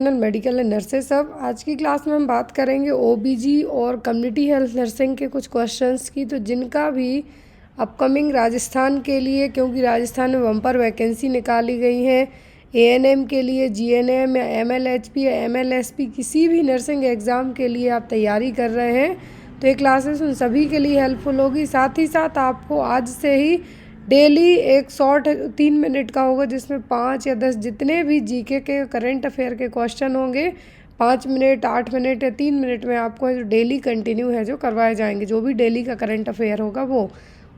Medical and nurses. सब आज की क्लास में हम बात करेंगे ओबीजी और कम्युनिटी हेल्थ नर्सिंग के कुछ क्वेश्चंस की। तो जिनका भी अपकमिंग राजस्थान के लिए, क्योंकि राजस्थान में बम्पर वैकेंसी निकाली गई है एएनएम के लिए, जीएनएम या एमएलएचपी या एमएलएसपी किसी भी नर्सिंग एग्ज़ाम के लिए आप तैयारी कर रहे हैं तो ये क्लासेस उन सभी के लिए हेल्पफुल होगी। साथ ही साथ आपको आज से ही डेली एक शॉर्ट 3 मिनट का होगा जिसमें 5 या 10 जितने भी जीके के करंट अफेयर के क्वेश्चन होंगे 5 मिनट, 8 मिनट या 3 मिनट में आपको जो डेली कंटिन्यू है जो करवाए जाएंगे, जो भी डेली का करंट अफेयर होगा वो।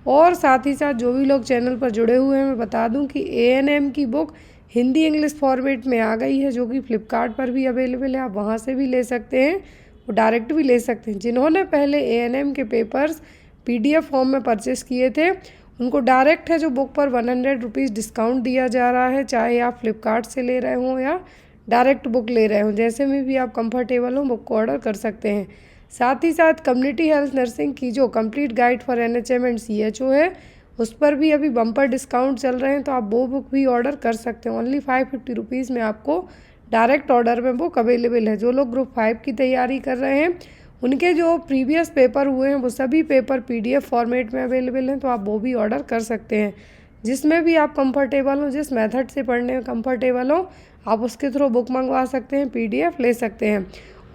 और साथ ही साथ जो भी लोग चैनल पर जुड़े हुए हैं, मैं बता दूं कि एएनएम की बुक हिंदी इंग्लिश फॉर्मेट में आ गई है जो कि फ्लिपकार्ट पर भी अवेलेबल है, आप वहाँ से भी ले सकते हैं, वो डायरेक्ट भी ले सकते हैं। जिन्होंने पहले एएनएम के पेपर्स पीडीएफ फॉर्म में परचेस किए थे उनको डायरेक्ट है जो बुक पर 100 रुपीज़ डिस्काउंट दिया जा रहा है, चाहे आप फ्लिपकार्ट से ले रहे हों या डायरेक्ट बुक ले रहे हों, जैसे में भी आप कंफर्टेबल हो बुक को ऑर्डर कर सकते हैं। साथ ही साथ कम्युनिटी हेल्थ नर्सिंग की जो complete guide for NHM and CHO है उस पर भी अभी बम्पर डिस्काउंट चल रहे हैं, तो आप वो बुक भी ऑर्डर कर सकते हैं। ओनली 550 रुपीज़ में आपको डायरेक्ट ऑर्डर में बुक अवेलेबल है। जो लोग ग्रुप 5 की तैयारी कर रहे हैं उनके जो प्रीवियस पेपर हुए हैं वो सभी पेपर पीडीएफ फॉर्मेट में अवेलेबल हैं, तो आप वो भी ऑर्डर कर सकते हैं। जिसमें भी आप कंफर्टेबल हो, जिस मेथड से पढ़ने में कंफर्टेबल हो, आप उसके थ्रू बुक मंगवा सकते हैं, पीडीएफ ले सकते हैं।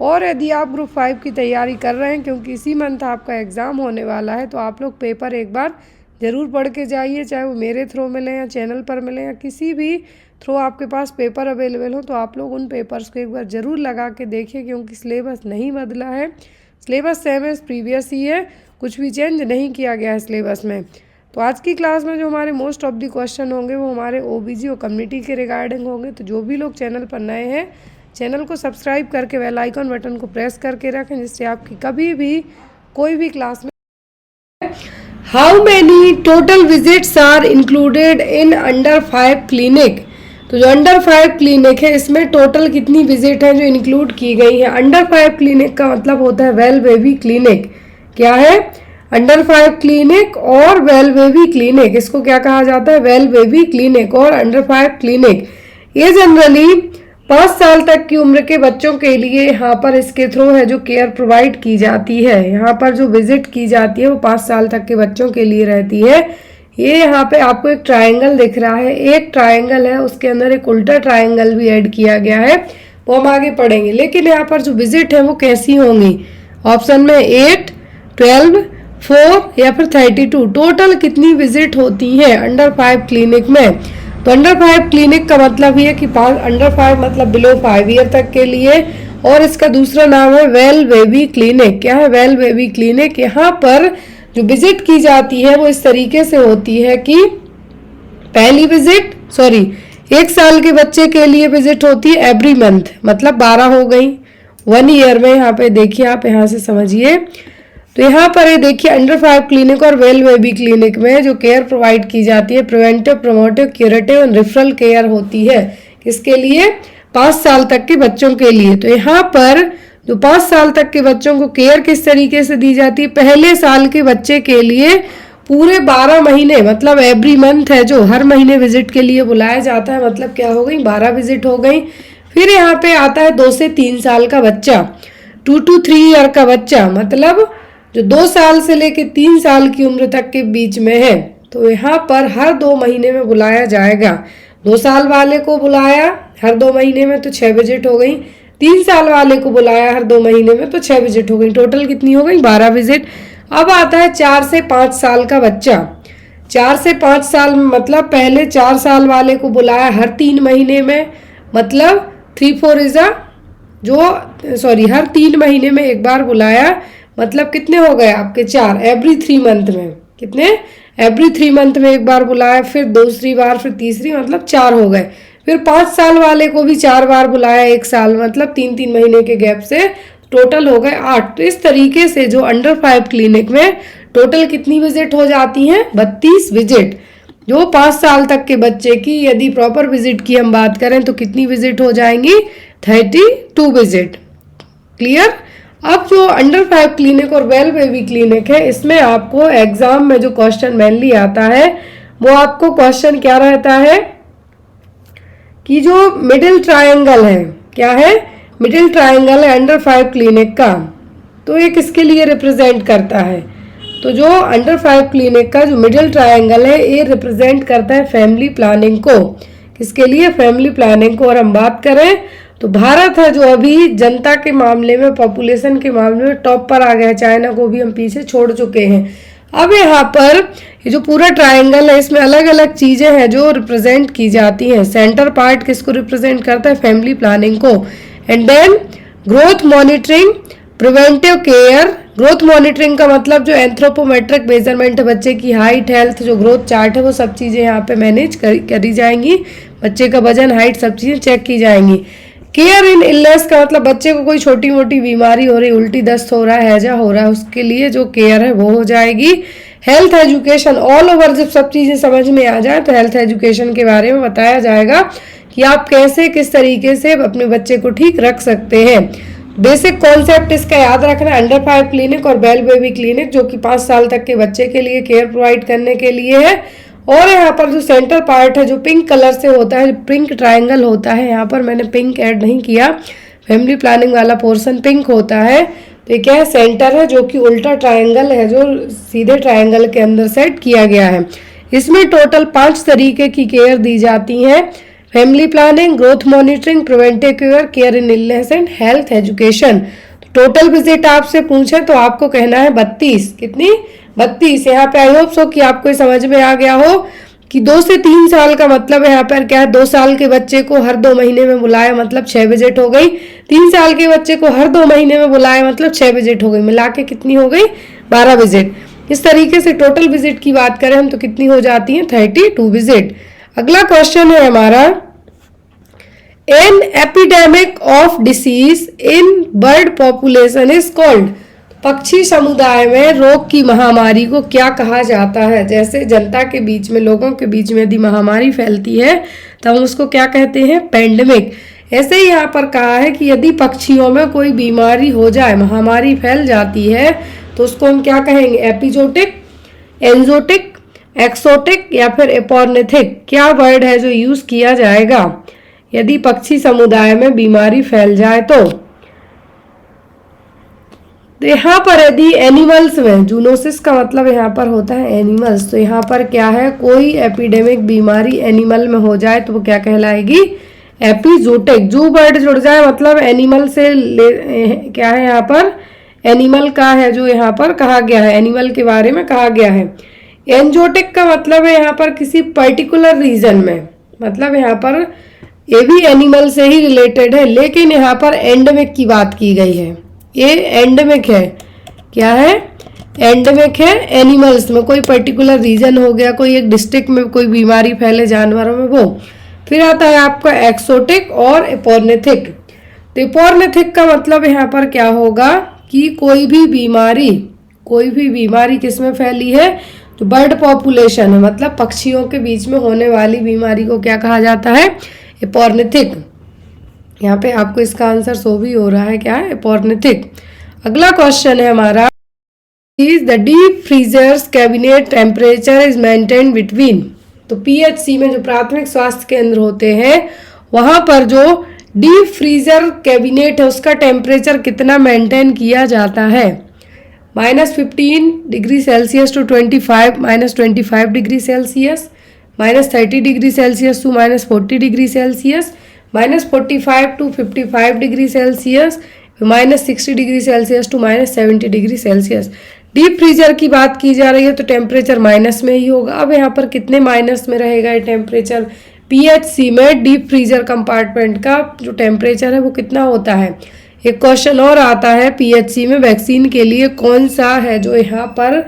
और यदि आप ग्रुप 5 की तैयारी कर रहे हैं, क्योंकि इसी मंथ आपका एग्ज़ाम होने वाला है, तो आप लोग पेपर एक बार ज़रूर पढ़ के जाइए, चाहे वो मेरे थ्रू मिलें या चैनल पर मिलें या किसी भी थ्रू आपके पास पेपर अवेलेबल हो, तो आप लोग उन पेपर्स को एक बार ज़रूर लगा के देखिए, क्योंकि सिलेबस नहीं बदला है, सिलेबस सेम है, प्रीवियस ही है, कुछ भी चेंज नहीं किया गया है सिलेबस में। तो आज की क्लास में जो हमारे मोस्ट ऑफ द क्वेश्चन होंगे वो हमारे ओबीजी और कम्युनिटी के रिगार्डिंग होंगे। तो जो भी लोग चैनल पर नए हैं चैनल को सब्सक्राइब करके बेल आइकन बटन को प्रेस करके रखें, जिससे आपकी कभी भी कोई भी क्लास में how many total visits are included in under 5 clinic. तो जो अंडर 5 क्लिनिक है इसमें टोटल कितनी विजिट है जो इंक्लूड की गई है। अंडर 5 क्लिनिक का मतलब होता है वेल बेबी क्लिनिक। क्या है? अंडर 5 क्लिनिक और वेल बेबी क्लिनिक, इसको क्या कहा जाता है? वेल बेबी क्लिनिक और अंडर 5 क्लिनिक। ये जनरली 5 साल तक की उम्र के बच्चों के लिए यहाँ पर इसके थ्रू है जो केयर प्रोवाइड की जाती है। यहाँ पर जो विजिट की जाती है वो 5 साल तक के बच्चों के लिए रहती है। ये यहाँ पे आपको एक ट्रायंगल दिख रहा है, एक ट्रायंगल है, उसके अंदर एक उल्टा ट्रायंगल भी ऐड किया गया है, वो हम आगे पढ़ेंगे। लेकिन यहाँ पर जो विजिट है वो कैसी होंगी? ऑप्शन में 8, 12, 4 या फिर 32 टोटल कितनी विजिट होती है अंडर 5 क्लिनिक में। तो अंडर 5 क्लिनिक का मतलब ये कि अंडर 5 मतलब बिलो 5 ईयर तक के लिए, और इसका दूसरा नाम है वेल बेबी क्लिनिक। क्या है? Well baby clinic. यहाँ पर जो विजिट की जाती है वो इस तरीके से होती है कि पहली विजिट 1 साल के बच्चे के लिए विजिट होती है एवरी मंथ, मतलब 12 हो गई 1 ईयर में। यहाँ पे देखिए, आप यहाँ से समझिए, तो यहाँ पर ये देखिए अंडर 5 क्लिनिक और वेल बेबी क्लिनिक में जो केयर प्रोवाइड की जाती है preventive, promotive, curative and referral care होती है। किसके लिए? 5 साल तक के बच्चों के लिए। तो यहाँ पर जो 5 साल तक के बच्चों को केयर किस तरीके से दी जाती है? पहले साल के बच्चे के लिए पूरे 12 महीने, मतलब एवरी मंथ है जो हर महीने विजिट के लिए बुलाया जाता है, मतलब क्या हो गई? 12 विजिट हो गई। फिर यहाँ पे आता है 2 से 3 साल का बच्चा, 2 to 3 ईयर का बच्चा, मतलब जो 2 साल से लेके 3 साल की उम्र तक के बीच में है। तो यहाँ पर हर 2 महीने में बुलाया जाएगा। 2 साल वाले को बुलाया हर 2 महीने में तो 6 विजिट हो गई, 3 साल वाले को बुलाया हर 2 महीने में तो 6 विजिट हो गई, टोटल कितनी हो गई? 12 विजिट। अब आता है 4 से 5 साल का बच्चा। 4 से 5 साल मतलब पहले 4 साल वाले को बुलाया हर 3 महीने में, मतलब 3 4 हर 3 महीने में एक बार बुलाया, मतलब कितने हो गए आपके? 4 एवरी 3 मंथ में। कितने? एवरी 3 मंथ में एक बार बुलाया, फिर दूसरी बार, फिर तीसरी, मतलब 4 हो गए। फिर 5 साल वाले को भी 4 बार बुलाया 1 साल, मतलब 3-3 महीने के गैप से, टोटल हो गए 8। तो इस तरीके से जो अंडर 5 क्लिनिक में टोटल कितनी विजिट हो जाती हैं? 32 विजिट। जो 5 साल तक के बच्चे की यदि प्रॉपर विजिट की हम बात करें तो कितनी विजिट हो जाएंगी? 32 विजिट। क्लियर? अब जो अंडर 5 क्लिनिक और वेल बेबी क्लिनिक है इसमें आपको एग्जाम में जो क्वेश्चन मेनली आता है वो आपको क्वेश्चन क्या रहता है कि जो मिडिल ट्रायंगल है, क्या है, मिडिल ट्रायंगल है अंडर 5 क्लिनिक का, तो ये किसके लिए रिप्रेजेंट करता है, तो जो अंडर 5 क्लिनिक का जो मिडिल ट्रायंगल है ये रिप्रेजेंट करता है फैमिली प्लानिंग को, किसके लिए, फैमिली प्लानिंग को। और हम बात करें तो भारत है जो अभी जनता के मामले में, पॉपुलेशन के मामले में टॉप पर आ गया है, चाइना को भी हम पीछे छोड़ चुके हैं। अब यहाँ पर ये जो पूरा ट्रायंगल है इसमें अलग अलग चीजें हैं जो रिप्रेजेंट की जाती हैं। सेंटर पार्ट किसको रिप्रेजेंट करता है, फैमिली प्लानिंग को। And then growth monitoring, preventive care. Growth monitoring का मतलब जो एंथ्रोपोमेट्रिक मेजरमेंट है, बच्चे की हाइट, हेल्थ, जो ग्रोथ चार्ट है वो सब चीज़ें यहाँ पे मैनेज करी जाएंगी, बच्चे का वजन, हाइट, सब चीज़ें चेक की जाएंगी। केयर इन इलनेस का मतलब बच्चे को कोई छोटी मोटी बीमारी हो रही, उल्टी दस्त हो रहा है, हैजा हो रहा है, उसके लिए जो केयर है वो हो जाएगी। हेल्थ एजुकेशन, ऑल ओवर जब सब चीज़ें समझ में आ जाए तो हेल्थ एजुकेशन के बारे में बताया जाएगा कि आप कैसे किस तरीके से अपने बच्चे को ठीक रख सकते हैं। बेसिक कॉन्सेप्ट इसका याद रखना, अंडर 5 क्लिनिक और बेल बेबी क्लिनिक जो कि 5 साल तक के बच्चे के लिए केयर प्रोवाइड करने के लिए है। और यहाँ पर जो सेंटर पार्ट है जो पिंक कलर से होता है, पिंक ट्रायंगल होता है, यहाँ पर मैंने पिंक ऐड नहीं किया, फैमिली प्लानिंग वाला पोर्शन पिंक होता है, तो ये क्या है, सेंटर है जो कि उल्टा ट्रायंगल है जो सीधे ट्रायंगल के अंदर सेट किया गया है। इसमें टोटल 5 तरीके की केयर दी जाती है, family planning, growth monitoring, preventive care, care in illness and health education. Total visit आपसे पूछे तो आपको कहना है 32, कितनी, 32। यहाँ पे आई होप सो कि आपको समझ में आ गया हो कि 2 से 3 साल का मतलब यहाँ पर क्या है, 2 साल के बच्चे को हर 2 महीने में बुलाया मतलब 6 विजिट हो गई, 3 साल के बच्चे को हर 2 महीने में बुलाया मतलब 6 विजिट हो गई, मिला के कितनी हो गई, 12 विजिट। इस तरीके से टोटल विजिट की बात करें हम तो कितनी हो जाती है, 32 विजिट। अगला क्वेश्चन है हमारा, an epidemic of disease in bird population is called. पक्षी समुदाय में रोग की महामारी को क्या कहा जाता है। जैसे जनता के बीच में, लोगों के बीच में यदि महामारी फैलती है तो हम उसको क्या कहते हैं, पेंडेमिक। ऐसे ही यहाँ पर कहा है कि यदि पक्षियों में कोई बीमारी हो जाए, महामारी फैल जाती है तो उसको हम क्या कहेंगे, एपिजोटिक, एंजोटिक, एक्सोटिक या फिर एपोर्निथिक। क्या वर्ड है जो यूज किया जाएगा यदि पक्षी समुदाय में बीमारी फैल जाए तो यहाँ पर यदि एनिमल्स में, जूनोसिस का मतलब यहाँ पर होता है एनिमल्स, तो यहाँ पर क्या है, कोई एपिडेमिक बीमारी एनिमल में हो जाए तो वो क्या कहलाएगी, एपिजोटिक। जू वर्ड जुड़ जाए मतलब एनिमल से क्या है, यहाँ पर एनिमल का है जो यहाँ पर कहा गया है, एनिमल के बारे में कहा गया है। एंजोटिक का मतलब है यहाँ पर किसी पर्टिकुलर रीजन में, मतलब यहाँ पर ये भी एनिमल से ही रिलेटेड है, लेकिन यहाँ पर एंडेमिक की बात की गई है, ये एंडेमिक है। क्या है, एंडेमिक है, एनिमल्स में कोई पर्टिकुलर रीजन हो गया, कोई एक डिस्ट्रिक्ट में कोई बीमारी फैले जानवरों में, वो। फिर आता है आपका एक्सोटिक और एपोर्निथिक। तो एपोर्निथिक का मतलब यहाँ पर क्या होगा कि कोई भी बीमारी किसमें फैली है, तो बर्ड पॉपुलेशन है, मतलब पक्षियों के बीच में होने वाली बीमारी को क्या कहा जाता है, एपोर्निथिक। यहाँ पे आपको इसका आंसर शो भी हो रहा है, क्या है, एपोर्निथिक। अगला क्वेश्चन है हमारा, is the deep freezers cabinet temperature is maintain between. तो पीएचसी में जो प्राथमिक स्वास्थ्य केंद्र होते हैं वहां पर जो डीप फ्रीजर कैबिनेट है उसका टेम्परेचर कितना मेंटेन किया जाता है, -15 degree Celsius to 25 degree Celsius, -30 degree Celsius to -40 degree Celsius, -45 to 55 degree Celsius, -60 degree Celsius to -70 degree Celsius. Deep freezer की बात की जा रही है तो टेम्परेचर माइनस में ही होगा। अब यहाँ पर कितने माइनस में रहेगा ये टेम्परेचर, पीएचसी में डीप फ्रीजर कंपार्टमेंट का जो टेम्परेचर है वो कितना होता है। एक क्वेश्चन और आता है, पीएचसी में वैक्सीन के लिए कौन सा है जो यहाँ पर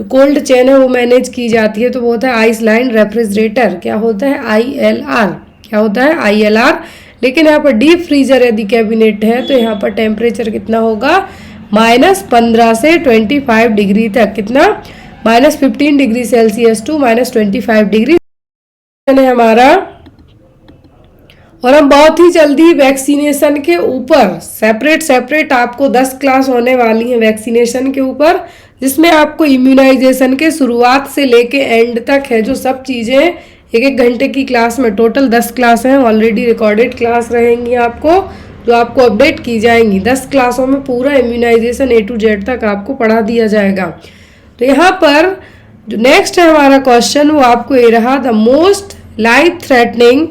कोल्ड चेन है वो मैनेज की जाती है, तो वो होता है आइसलैंड रेफ्रिजरेटर। क्या होता है, ILR। क्या होता है, ILR। लेकिन यहाँ पर डीप फ्रीजर यदि कैबिनेट है तो यहाँ पर टेम्परेचर कितना होगा, -15 से 25 डिग्री तक। कितना, -15 डिग्री सेल्सियस टू -25 डिग्री है हमारा। और हम बहुत ही जल्दी वैक्सीनेशन के ऊपर सेपरेट आपको 10 क्लास होने वाली है वैक्सीनेशन के ऊपर, जिसमें आपको इम्यूनाइजेशन के शुरुआत से लेके एंड तक है जो सब चीज़ें 1-1 घंटे की क्लास में, टोटल 10 क्लास हैं, ऑलरेडी रिकॉर्डेड क्लास रहेंगी आपको, जो आपको अपडेट की जाएंगी। 10 क्लासों में पूरा इम्यूनाइजेशन A to Z तक आपको पढ़ा दिया जाएगा। तो यहाँ पर जो नेक्स्ट है हमारा क्वेश्चन वो आपको ये रहा, the most life threatening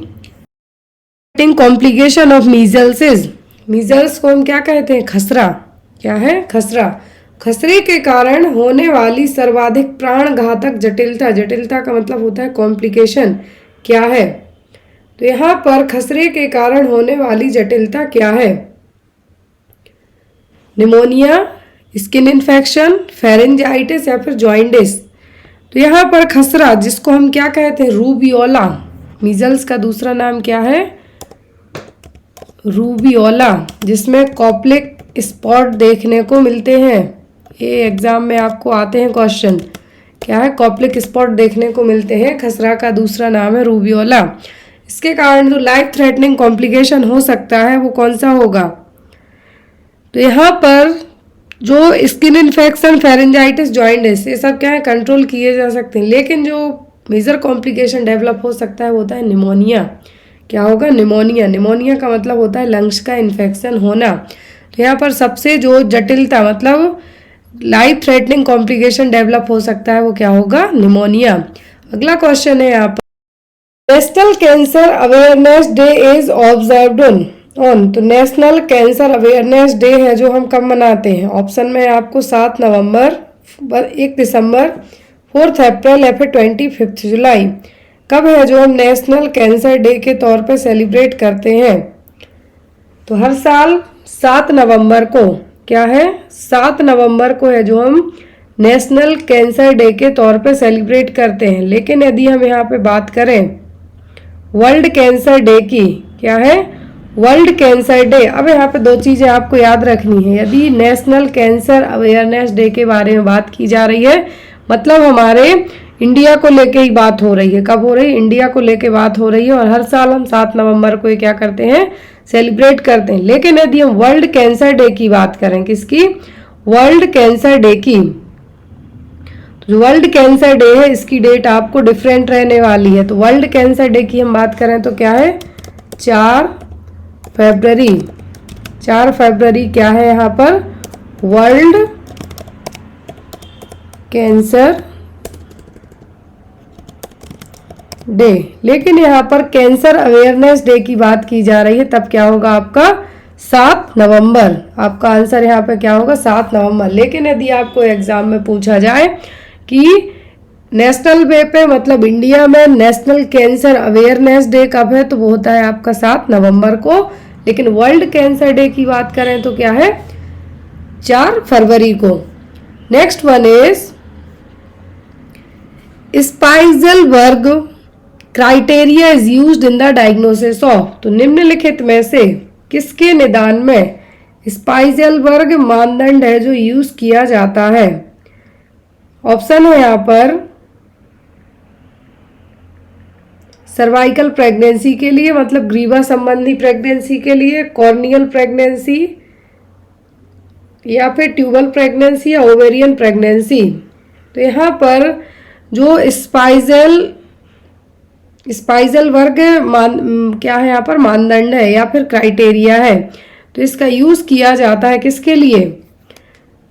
complication of measles is. Measles को हम क्या कहते हैं? खसरा। क्या है? खसरा। खसरे के कारण होने वाली सर्वाधिक प्राण घातक जटिलता, जटिलता का मतलब होता है कॉम्प्लिकेशन, क्या है? तो यहाँ पर खसरे के कारण होने वाली जटिलता क्या है? निमोनिया, स्किन इन्फेक्शन, फेरेंजाइटिस या फिर जॉइंटिस। तो यहाँ पर खसरा जिसको हम क्या कहते हैं? रूबियोला। मीजल्स का दूसरा नाम क्या है? रूबियोला, जिसमें कॉप्लिक स्पॉट देखने को मिलते हैं। ये एग्जाम में आपको आते हैं क्वेश्चन। क्या है? कॉप्लिक स्पॉट देखने को मिलते हैं। खसरा का दूसरा नाम है रूबियोला। इसके कारण जो लाइफ थ्रेटनिंग कॉम्प्लिकेशन हो सकता है वो कौन सा होगा? तो यहाँ पर जो स्किन इन्फेक्शन, फेरेंजाइटिस, जॉइंटिस, ये सब क्या है? कंट्रोल किए जा सकते हैं। लेकिन जो मेजर कॉम्प्लिकेशन डेवलप हो सकता है वो होता है निमोनिया। क्या होगा? निमोनिया। निमोनिया का मतलब होता है लंग्स का इन्फेक्शन होना। तो यहाँ पर सबसे जो जटिलता मतलब लाइफ थ्रेटनिंग कॉम्प्लिकेशन डेवलप हो सकता है वो क्या होगा? निमोनिया। अगला क्वेश्चन है यहाँ पर, national cancer awareness day is observed on. तो नेशनल कैंसर अवेयरनेस डे है जो हम कब मनाते हैं? ऑप्शन में है आपको 7 नवंबर, 1 दिसंबर, 4 अप्रैल या फिर 25 जुलाई। कब है जो हम नेशनल कैंसर डे के तौर पे सेलिब्रेट करते हैं? तो हर साल 7 नवंबर को, क्या है? 7 नवंबर को है जो हम नेशनल कैंसर डे के तौर पे सेलिब्रेट करते हैं। लेकिन यदि हम यहाँ पे बात करें वर्ल्ड कैंसर डे की, क्या है? World cancer day. अब यहाँ पे 2 चीज़ें आपको याद रखनी है। यदि नेशनल कैंसर अवेयरनेस डे के बारे में बात की जा रही है मतलब हमारे इंडिया को लेके ही बात हो रही है। कब हो रही है? इंडिया को लेके बात हो रही है। और हर साल हम 7 नवंबर को ये क्या करते हैं? सेलिब्रेट करते हैं। लेकिन यदि हम वर्ल्ड कैंसर डे की बात करें, किसकी? वर्ल्ड कैंसर डे की। तो जो वर्ल्ड कैंसर डे है इसकी डेट आपको डिफरेंट रहने वाली है। तो वर्ल्ड कैंसर डे की हम बात करें तो क्या है? 4 फरवरी। 4 फरवरी क्या है यहाँ पर? World cancer day. लेकिन यहाँ पर कैंसर अवेयरनेस डे की बात की जा रही है, तब क्या होगा आपका? 7 नवंबर। आपका आंसर यहाँ पे क्या होगा? 7 नवंबर। लेकिन यदि आपको एग्जाम में पूछा जाए कि नेशनल डे पे मतलब इंडिया में नेशनल कैंसर अवेयरनेस डे कब है, तो वो होता है आपका 7 नवंबर को। लेकिन वर्ल्ड कैंसर डे की बात करें तो क्या है? 4 फरवरी को। Next one is Spiegelberg criteria is used in the diagnosis of. तो निम्नलिखित में से किसके निदान में स्पाइसलबर्ग मानदंड है जो यूज किया जाता है? ऑप्शन है यहाँ पर सर्वाइकल प्रेगनेंसी के लिए मतलब ग्रीवा संबंधी प्रेगनेंसी के लिए, कॉर्नियल प्रेगनेंसी या फिर ट्यूबल प्रेगनेंसी या ओवेरियन प्रेगनेंसी। तो यहाँ पर जो स्पाइसल वर्ग क्या है यहाँ पर? मानदंड है या फिर क्राइटेरिया है। तो इसका यूज किया जाता है किसके लिए?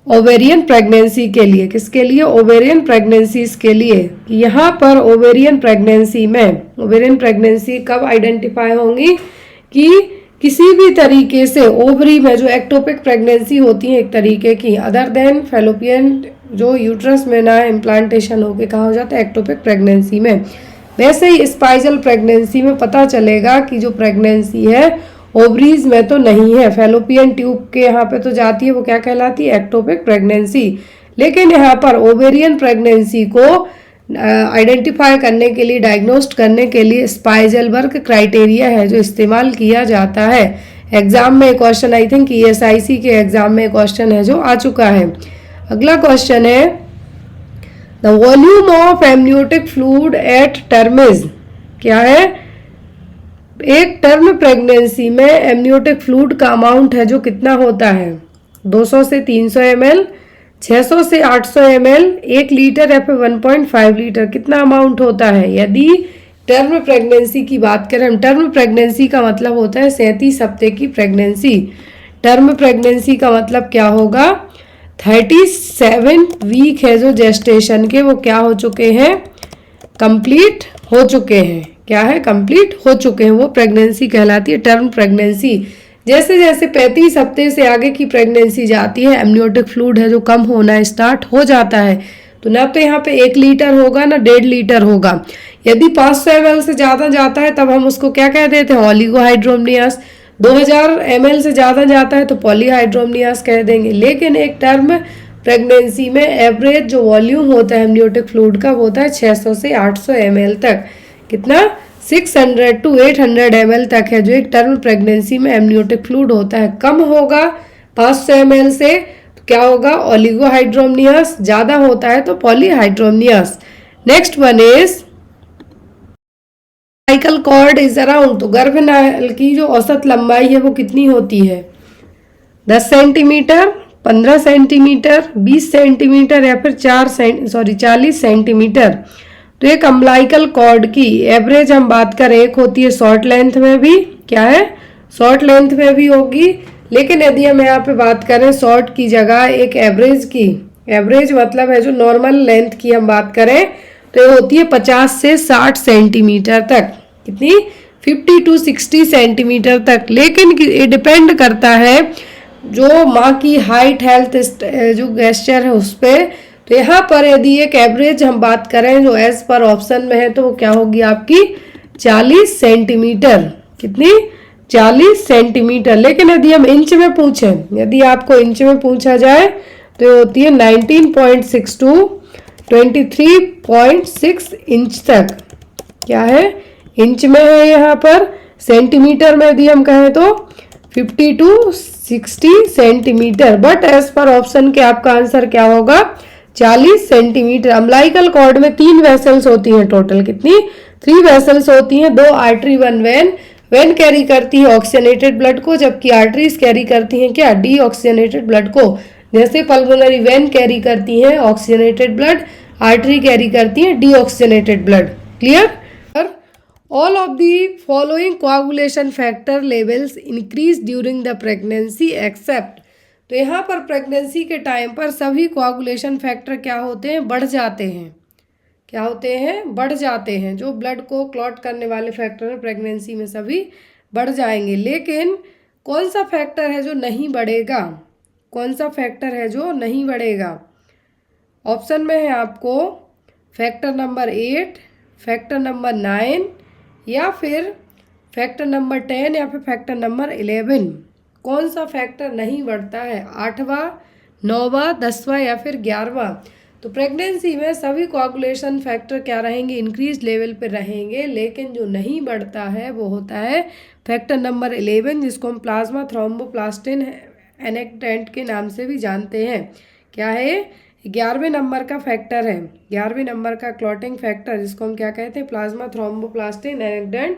ओवेरियन प्रेगनेंसी के लिए। किसके लिए? ओवेरियन प्रेगनेंसीज के लिए। यहाँ पर ओवेरियन प्रेगनेंसी कब आइडेंटिफाई होंगी? कि किसी भी तरीके से ओवरी में जो एक्टोपिक प्रेगनेंसी होती है एक तरीके की, अदर देन फेलोपियन जो यूट्रस में ना इम्प्लांटेशन होके कहाँ हो जाता है? एक्टोपिक प्रेगनेंसी में। वैसे ही स्पाइसल प्रेगनेंसी में पता चलेगा कि जो प्रेगनेंसी है ओवरीज में तो नहीं है, फेलोपियन ट्यूब के यहाँ पे तो जाती है, वो क्या कहलाती है? Ectopic pregnancy. लेकिन यहाँ पर ओवेरियन प्रेगनेंसी को आइडेंटिफाई करने के लिए, डायग्नोस्ट करने के लिए स्पाइसलबर्ग क्राइटेरिया है जो इस्तेमाल किया जाता है। एग्जाम में क्वेश्चन, आई थिंक ESIC के एग्जाम में क्वेश्चन है जो आ चुका है। अगला क्वेश्चन है, the volume of amniotic fluid at term is. क्या है? एक टर्म प्रेगनेंसी में एमनियोटिक फ्लूइड का अमाउंट है जो कितना होता है? 200 से 300 ml, 600 से 800 ml, 1 लीटर या फिर 1.5 लीटर। कितना अमाउंट होता है? यदि टर्म प्रेगनेंसी की बात करें हम, टर्म प्रेगनेंसी का मतलब होता है 37 हफ्ते की प्रेगनेंसी। टर्म प्रेगनेंसी का मतलब क्या होगा, 37 वीक है जो जेस्टेशन के, वो क्या हो चुके हैं, कंप्लीट हो चुके हैं। क्या है, कंप्लीट हो चुके हैं, वो प्रेगनेंसी कहलाती है टर्म प्रेगनेंसी। जैसे जैसे 35 हफ्ते से आगे की प्रेगनेंसी जाती है, एमनियोटिक फ्लूइड है जो कम होना स्टार्ट हो जाता है। तो ना तो यहाँ पे 1 लीटर होगा ना 1.5 लीटर होगा। यदि 500 ml से ज़्यादा जाता है तब हम उसको क्या कह देते हैं, ओलिगोहाइड्रोमनियास। 2000 ml से ज़्यादा जाता है तो पॉलीहाइड्रोमनियास कह देंगे। लेकिन एक टर्म प्रेगनेंसी में एवरेज जो वॉल्यूम होता है एमनियोटिक फ्लूइड का वो होता है 600 से 800 ml तक। कितना, 600 to 800 ml तक है जो एक टर्म प्रेगनेंसी में एमनियोटिक फ्लूइड होता है। कम होगा 500 ml से तो क्या होगा, ओलिगोहाइड्रोमनियास। ज़्यादा होता है तो polyhydramnios. Next one is cycle cord is around. तो गर्भनाल की जो औसत लंबाई है वो कितनी होती है, 10 सेंटीमीटर, 15 सेंटीमीटर, 20 सेंटीमीटर या फिर 40 सेंटीमीटर। तो एक अम्बिलाइकल कॉर्ड की एवरेज हम बात करें, एक होती है शॉर्ट लेंथ में भी, क्या है, शॉर्ट लेंथ में भी होगी। लेकिन यदि हम यहाँ पे बात करें शॉर्ट की जगह एक एवरेज की, एवरेज मतलब है जो नॉर्मल लेंथ की हम बात करें तो ये होती है 50 से 60 सेंटीमीटर तक। कितनी, 50 to 60 सेंटीमीटर तक। लेकिन ये डिपेंड करता है जो माँ की हाइट, हेल्थ, जो गेस्चर है उस पर। तो यहाँ पर यदि एक एवरेज हम बात करें जो एज पर ऑप्शन में है तो वो क्या होगी आपकी 40 सेंटीमीटर। कितनी, 40 सेंटीमीटर। लेकिन यदि हम इंच में पूछें, यदि आपको इंच में पूछा जाए तो ये होती है 19.6 to 23.6 इंच तक। क्या है, इंच में है यहाँ पर। सेंटीमीटर में यदि हम कहें तो 50 to 60 सेंटीमीटर। बट एज पर ऑप्शन के आपका आंसर क्या होगा, 40 सेंटीमीटर। अम्बिलाइकल कॉर्ड में 3 वेसल्स होती हैं टोटल। कितनी, 3 वेसल्स होती हैं, 2 आर्टरी 1 वेन। वेन कैरी करती है ऑक्सीजनेटेड ब्लड को, जबकि आर्टरीज कैरी करती हैं क्या, डीऑक्सीजनेटेड ब्लड को। जैसे पल्मोनरी वेन कैरी करती हैं ऑक्सीजनेटेड ब्लड, आर्टरी कैरी करती हैं deoxygenated blood. Clear. All of the following coagulation factor levels increase during the pregnancy except. तो यहाँ पर प्रेगनेंसी के टाइम पर सभी कोआगुलेशन फैक्टर क्या होते हैं, बढ़ जाते हैं। क्या होते हैं, बढ़ जाते हैं। जो ब्लड को क्लॉट करने वाले फैक्टर हैं प्रेगनेंसी में सभी बढ़ जाएंगे। लेकिन कौन सा फैक्टर है जो नहीं बढ़ेगा, कौन सा फैक्टर है जो नहीं बढ़ेगा। ऑप्शन में है आपको फैक्टर नंबर 8, फैक्टर नंबर 9 या फिर फैक्टर नंबर 10 या फिर फैक्टर नंबर 11। कौन सा फैक्टर नहीं बढ़ता है, 8वां, 9वां, 10वां या फिर 11वां। तो प्रेगनेंसी में सभी कोआगुलेशन फैक्टर क्या रहेंगे, इंक्रीज लेवल पे रहेंगे। लेकिन जो नहीं बढ़ता है वो होता है फैक्टर नंबर 11, जिसको हम प्लाज्मा थ्रोम्बोप्लास्टिन एनेक्टेंट के नाम से भी जानते हैं। क्या है, 11वें नंबर का फैक्टर है, 11वें नंबर का क्लॉटिंग फैक्टर, जिसको हम क्या कहते हैं, प्लाज्मा थ्रोम्बोप्लास्टिन एनेक्टेंट,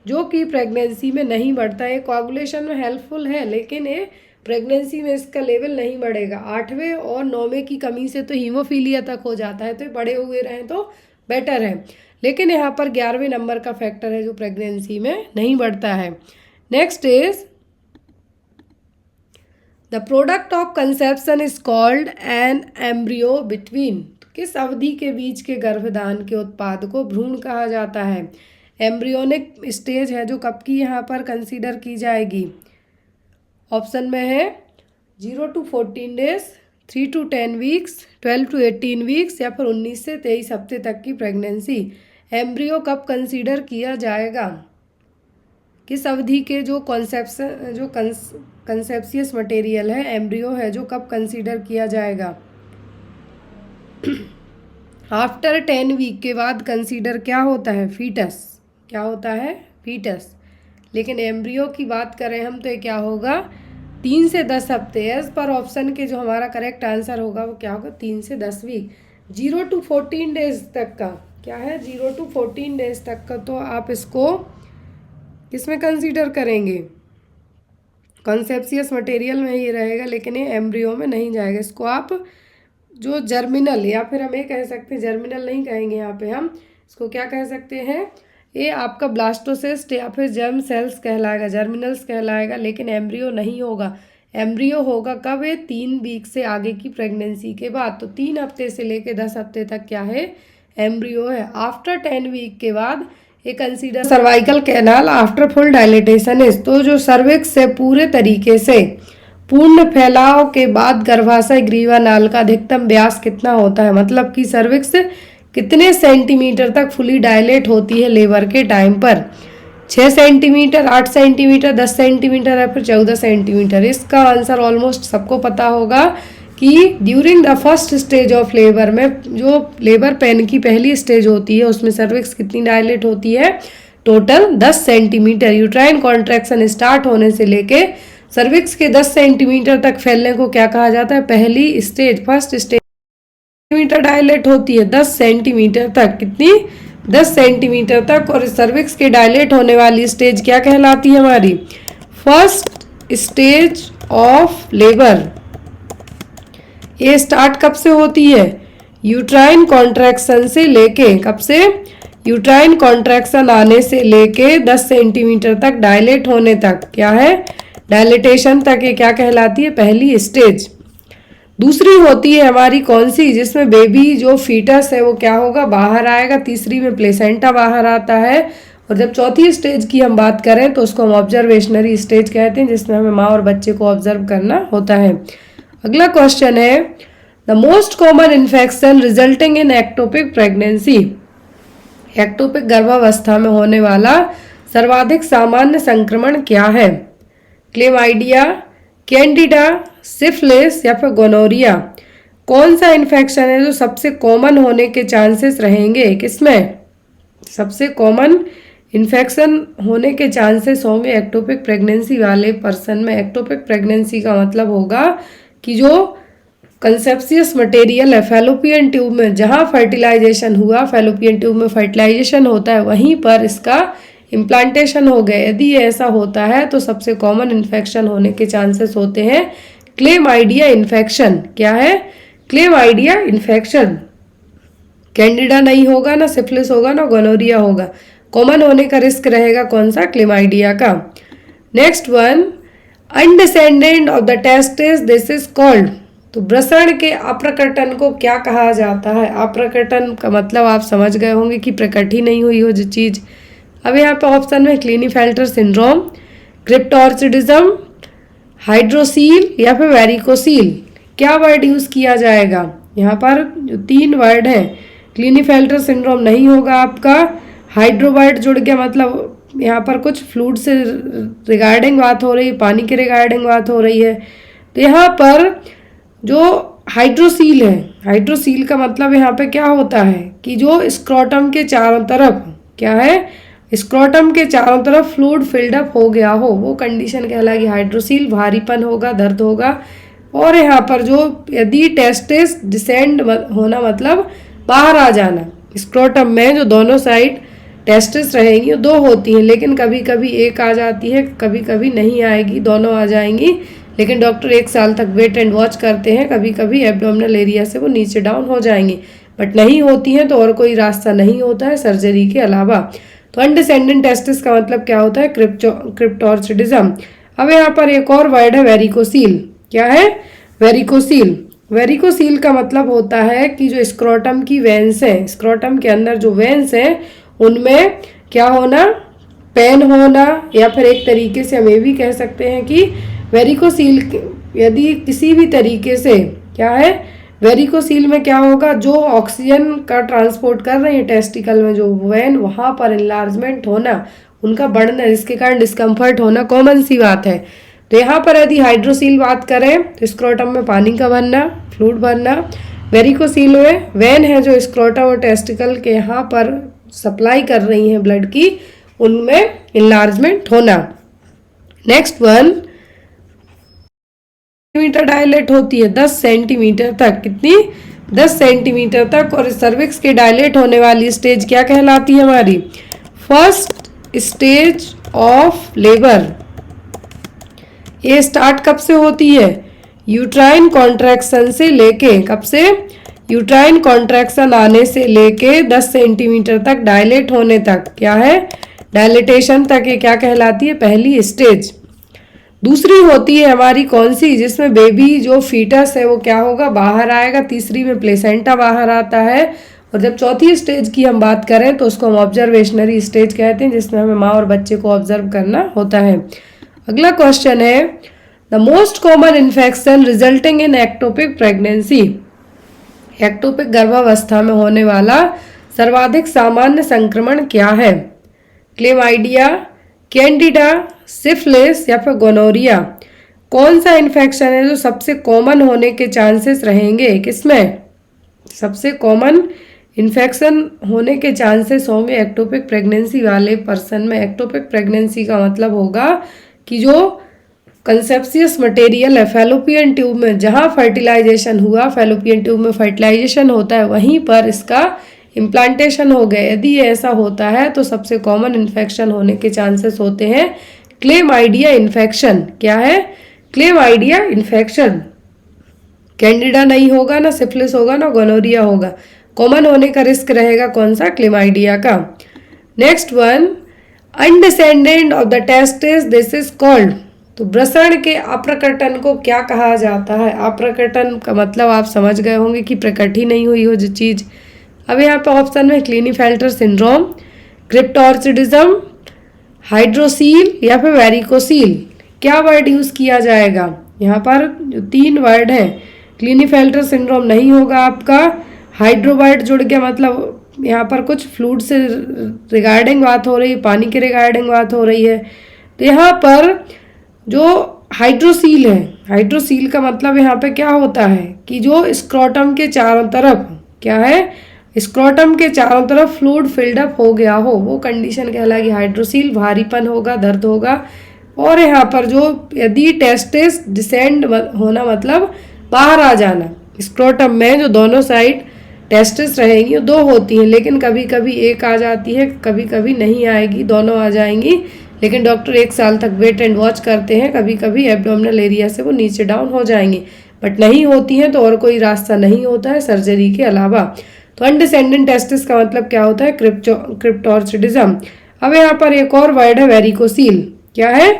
जो कि प्रेगनेंसी में नहीं बढ़ता है। कोआगुलेशन में हेल्पफुल है लेकिन ये प्रेगनेंसी में इसका लेवल नहीं बढ़ेगा। 8वें और 9वें की कमी से तो हीमोफीलिया तक हो जाता है, तो बड़े हुए रहें तो बेटर है। लेकिन यहाँ पर 11वें नंबर का फैक्टर है जो प्रेगनेंसी में नहीं बढ़ता है। Next is the product of conception is called an embryo between. किस अवधि के बीच के गर्भधान के उत्पाद को भ्रूण कहा जाता है। एम्ब्रियोनिक स्टेज है जो कब की यहाँ पर कंसीडर की जाएगी। ऑप्शन में है 0 to 14 days, 3 to 10 weeks, 12 to 18 weeks या फिर 19 से 23 हफ्ते तक की प्रेगनेंसी। एम्ब्रियो कब कंसीडर किया जाएगा, किस अवधि के जो कंसेप्शियस मटेरियल है, एम्ब्रियो है, जो कब कंसीडर किया जाएगा। आफ्टर 10 वीक के बाद कंसीडर क्या होता है, फीटस। क्या होता है, फीटस। लेकिन एम्ब्रियो की बात करें हम तो ये क्या होगा, 3 से 10 हफ्ते। एज पर ऑप्शन के जो हमारा करेक्ट आंसर होगा वो क्या होगा, 3 से 10 वीक। 0 to 14 डेज तक का क्या है, 0 to 14 डेज तक का तो आप इसको किसमें कंसीडर करेंगे, कॉन्सेप्शियस मटेरियल में ही रहेगा, लेकिन ये एम्ब्रियो में नहीं जाएगा। इसको आप जो जर्मिनल, या फिर हम ये कह सकते हैं, जर्मिनल नहीं कहेंगे यहाँ पे, हम इसको क्या कह सकते हैं, ये आपका ब्लास्टोसिस्ट या फिर जर्म सेल्स कहलाएगा, जर्मिनल्स कहलाएगा, लेकिन एम्ब्रियो नहीं होगा। एम्ब्रियो होगा कब? है 3 वीक से आगे की प्रेगनेंसी के बाद। तो 3 हफ्ते से लेकर 10 हफ्ते तक क्या है? एम्ब्रियो है। आफ्टर 10 वीक के बाद ये consider cervical canal after full dilatation is. तो जो सर्विक्स से पूरे तरीके से पूर्ण फैलाव के बाद गर्भाशय ग्रीवा नाल का अधिकतम व्यास कितना होता है, मतलब कि सर्विक्स कितने सेंटीमीटर तक फुली डायलेट होती है लेबर के टाइम पर? 6 सेंटीमीटर, 8 सेंटीमीटर, 10 सेंटीमीटर या फिर 14 सेंटीमीटर? इसका आंसर ऑलमोस्ट सबको पता होगा कि during the first stage of labour में, जो लेबर पेन की पहली स्टेज होती है, उसमें सर्विक्स कितनी डायलेट होती है? Total 10 centimetre. Uterine contraction start होने से लेके सर्विक्स के 10 सेंटीमीटर तक फैलने को क्या कहा जाता है? पहली stage, first stage. Centimetre dilate होती है 10 सेंटीमीटर तक। कितनी? 10 सेंटीमीटर तक। और सर्विक्स के डायलेट होने वाली स्टेज क्या कहलाती है हमारी? First stage of labour. ये स्टार्ट कब से होती है? यूट्राइन कॉन्ट्रैक्शन से लेके, कब से? यूट्राइन कॉन्ट्रैक्शन आने से लेके 10 सेंटीमीटर तक डायलेट होने तक क्या है? डायलिटेशन तक। ये क्या कहलाती है? पहली स्टेज। दूसरी होती है हमारी कौन सी? जिसमें बेबी जो फीटस है वो क्या होगा? बाहर आएगा। तीसरी में प्लेसेंटा बाहर आता है। और जब चौथी स्टेज की हम बात करें तो उसको हम ऑब्जर्वेशनरी स्टेज कहते हैं, जिसमें हमें माँ और बच्चे को ऑब्जर्व करना होता है। अगला क्वेश्चन है, the most common infection resulting in ectopic pregnancy. Ectopic गर्भावस्था में होने वाला सर्वाधिक सामान्य संक्रमण क्या है? क्लेमाइडिया, कैंडिडा, सिफिलिस या फिर गोनोरिया? कौन सा इन्फेक्शन है जो सबसे कॉमन होने के चांसेस रहेंगे? किसमें सबसे कॉमन इन्फेक्शन होने के चांसेस होंगे? एक्टोपिक प्रेगनेंसी वाले पर्सन में। एक्टोपिक प्रेगनेंसी का मतलब होगा कि जो कंसेप्शियस मटेरियल है फैलोपियन ट्यूब में, जहाँ फर्टिलाइजेशन हुआ, फैलोपियन ट्यूब में फर्टिलाइजेशन होता है, वहीं पर इसका इम्प्लांटेशन हो गए। यदि ये ऐसा होता है तो सबसे कॉमन इन्फेक्शन होने के चांसेस होते हैं क्लेमाइडिया इन्फेक्शन। क्या है? Chlamydia infection. कैंडिडा नहीं होगा, ना सिफिलिस होगा, ना गोनोरिया होगा। कॉमन होने का रिस्क रहेगा कौन सा? क्लेमाइडिया का। Next one, undescended of the testis, this is called. तो वृषण के अप्रकटन को क्या कहा जाता है? अप्रकटन का मतलब आप समझ गए होंगे कि प्रकट ही नहीं हुई हो जो चीज़। अब यहाँ पे ऑप्शन में क्लिनीफेल्टर सिंड्रोम, क्रिप्टोर्चिडिज्म, हाइड्रोसील या फिर वेरिकोसील। क्या वर्ड यूज़ किया जाएगा? यहाँ पर जो 3 वर्ड हैं, क्लिनीफेल्टर सिंड्रोम नहीं होगा आपका, हाइड्रो वर्ड जुड़ गया, मतलब यहाँ पर कुछ फ्लूइड से रिगार्डिंग बात हो रही है, पानी के रिगार्डिंग बात हो रही है। तो यहाँ पर जो हाइड्रोसील है, हाइड्रोसील का मतलब यहाँ पे क्या होता है कि जो स्क्रोटम के चारों तरफ क्या है? स्क्रोटम के चारों तरफ फ्लूइड फिल्डअप हो गया हो, वो कंडीशन कहलाएगी हाइड्रोसील। भारीपन होगा, दर्द होगा। और यहाँ पर जो यदि टेस्टिस डिसेंड होना मतलब बाहर आ जाना, स्क्रोटम में जो दोनों साइड टेस्टिस रहेंगी, 2 होती हैं, लेकिन कभी कभी एक आ जाती है, कभी कभी नहीं आएगी, दोनों आ जाएंगी। लेकिन डॉक्टर 1 साल तक वेट एंड वॉच करते हैं, कभी कभी एब्डोमिनल एरिया से वो नीचे डाउन हो जाएंगी, बट नहीं होती हैं तो और कोई रास्ता नहीं होता है सर्जरी के अलावा। तो अनडिसेंडेंट टेस्टिस का मतलब क्या होता है? क्रिप्टोर्चिडिज्म। अब यहाँ पर एक और वर्ड है वेरिकोसील। क्या है? वेरिकोसील। वेरिकोसील का मतलब होता है कि जो स्क्रोटम की वेन्स हैं, स्क्रोटम के अंदर जो वेन्स हैं उनमें क्या होना? पेन होना, या फिर एक तरीके से हम ये भी कह सकते हैं कि वेरिकोसील यदि किसी भी तरीके से क्या है? वेरिकोसील में क्या होगा? जो ऑक्सीजन का ट्रांसपोर्ट कर रहे हैं टेस्टिकल में जो वेन, वहाँ पर इन्लार्जमेंट होना, उनका बढ़ना, जिसके कारण डिस्कम्फर्ट होना कॉमन सी बात है। तो यहाँ पर यदि हाइड्रोसील बात करें तो स्क्रोटम में पानी का भरना, फ्लूइड भरना। वेरिकोसील में वेन है जो स्क्रोटम और टेस्टिकल के यहाँ पर सप्लाई कर रही हैं ब्लड की, उनमें इन्लार्जमेंट होना। नेक्स्ट वन, सेंटीमीटर डायलेट होती है 10 सेंटीमीटर तक। कितनी? 10 सेंटीमीटर तक। और सर्विक्स के डायलेट होने वाली स्टेज क्या कहलाती है हमारी? First stage of labour. ये स्टार्ट कब से होती है? यूट्राइन कॉन्ट्रैक्शन से लेके, कब से? यूट्राइन कॉन्ट्रैक्शन आने से लेके 10 सेंटीमीटर तक डायलेट होने तक क्या है, डायलिटेशन तक, ये क्या कहलाती है, पहली स्टेज। दूसरी होती है हमारी कौन सी, जिसमें बेबी जो फीटस है वो क्या होगा, बाहर आएगा। तीसरी में प्लेसेंटा बाहर आता है। और जब चौथी स्टेज की हम बात करें तो उसको हम ऑब्जर्वेशनरी स्टेज कहते हैं, जिसमें हमें माँ और बच्चे को ऑब्जर्व करना होता है। अगला क्वेश्चन है, the most common infection resulting in ectopic pregnancy. Ectopic गर्भावस्था में होने वाला सर्वाधिक सामान्य संक्रमण क्या है? क्लेमाइडिया, कैंडिडा, सिफिलिस या फिर गोनोरिया। कौन सा इन्फेक्शन है जो सबसे कॉमन होने के चांसेस रहेंगे? किसमें सबसे कॉमन इन्फेक्शन होने के चांसेस होंगे? एक्टोपिक प्रेगनेंसी वाले पर्सन में। एक्टोपिक प्रेगनेंसी का मतलब होगा कि जो कंसेप्सियस मटेरियल है फैलोपियन ट्यूब में, जहाँ फर्टिलाइजेशन हुआ, फैलोपियन ट्यूब में फर्टिलाइजेशन होता है, वहीं पर इसका इम्प्लांटेशन हो गए। यदि ये ऐसा होता है तो सबसे कॉमन इन्फेक्शन होने के चांसेस होते हैं क्लेमाइडिया इन्फेक्शन। क्या है? Chlamydia infection. कैंडिडा नहीं होगा, ना सिफिलिस होगा, ना गोनोरिया होगा। कॉमन होने का रिस्क रहेगा कौन सा? क्लेमाइडिया का। Next one, undescended of the testis, this is called. तो वृषण के अप्रकटन को क्या कहा जाता है? अप्रकटन का मतलब आप समझ गए होंगे कि प्रकट ही नहीं हुई हो जो चीज़। अब यहाँ पे ऑप्शन में क्लिनीफेल्टर सिंड्रोम, क्रिप्टोर्चिडिज्म, हाइड्रोसील या फिर वेरिकोसील। क्या वर्ड यूज़ किया जाएगा? यहाँ पर जो 3 वर्ड हैं, क्लिनीफेल्टर सिंड्रोम नहीं होगा आपका, हाइड्रो वर्ड जुड़ गया, मतलब यहाँ पर कुछ फ्लूइड से रिगार्डिंग बात हो रही है, पानी के रिगार्डिंग बात हो रही है। तो यहाँ पर जो हाइड्रोसील है, हाइड्रोसील का मतलब यहाँ पे क्या होता है कि जो स्क्रोटम के चारों तरफ क्या है, स्क्रोटम के चारों तरफ फ्लूइड फिल्डअप हो गया हो, वो कंडीशन कहलाएगी हाइड्रोसील। भारीपन होगा, दर्द होगा। और यहाँ पर जो यदि टेस्टिस डिसेंड होना मतलब बाहर आ जाना, स्क्रोटम में जो दोनों साइड टेस्टिस रहेंगी, 2 होती हैं, लेकिन कभी कभी एक आ जाती है, कभी कभी नहीं आएगी, दोनों आ जाएंगी। लेकिन डॉक्टर 1 साल तक वेट एंड वॉच करते हैं, कभी कभी एब्डोमिनल एरिया से वो नीचे डाउन हो जाएंगी, बट नहीं होती हैं तो और कोई रास्ता नहीं होता है सर्जरी के अलावा। तो अनडिसेंडेंट टेस्टिस का मतलब क्या होता है? क्रिप्टोर्चिडिज्म। अब यहाँ पर एक और वर्ड है वेरिकोसील। क्या है?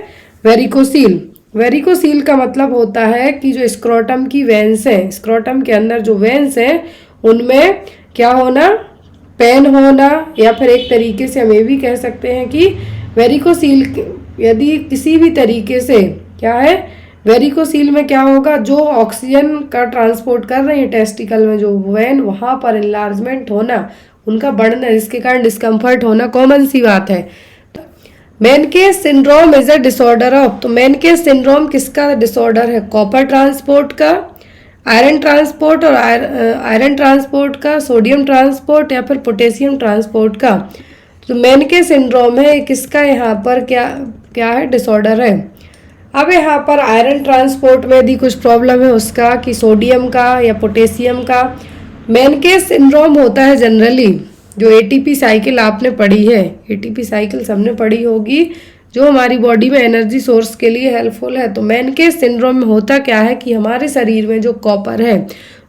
वेरिकोसील। वेरिकोसील का मतलब होता है कि जो स्क्रोटम की वेन्स हैं, स्क्रोटम के अंदर जो वेन्स हैं उनमें क्या होना, पेन होना, या फिर एक तरीके से हम ये भी कह सकते हैं कि वेरिकोसील यदि किसी भी तरीके से क्या है, वेरिकोसील में क्या होगा, जो ऑक्सीजन का ट्रांसपोर्ट कर रहे हैं टेस्टिकल में जो वेन, वहाँ पर इन्लार्जमेंट होना, उनका बढ़ना, जिसके कारण डिस्कम्फर्ट होना कॉमन सी बात है। Menkes syndrome is a disorder of. तो मेनकेस सिंड्रोम किसका डिसऑर्डर है? कॉपर ट्रांसपोर्ट का, आयरन ट्रांसपोर्ट और आयरन ट्रांसपोर्ट का, सोडियम ट्रांसपोर्ट या फिर पोटेशियम ट्रांसपोर्ट का। तो मेनकेस सिंड्रोम है किसका? यहाँ पर क्या है? डिसऑर्डर है। अब यहाँ पर आयरन ट्रांसपोर्ट में यदि कुछ प्रॉब्लम है उसका, कि सोडियम का या पोटेशियम का। मेनकेस सिंड्रोम होता है जनरली, जो एटीपी साइकिल आपने पढ़ी है, एटीपी साइकिल सबने पढ़ी होगी, जो हमारी बॉडी में एनर्जी सोर्स के लिए हेल्पफुल है। तो मेनकेस सिंड्रोम में होता क्या है कि हमारे शरीर में जो कॉपर है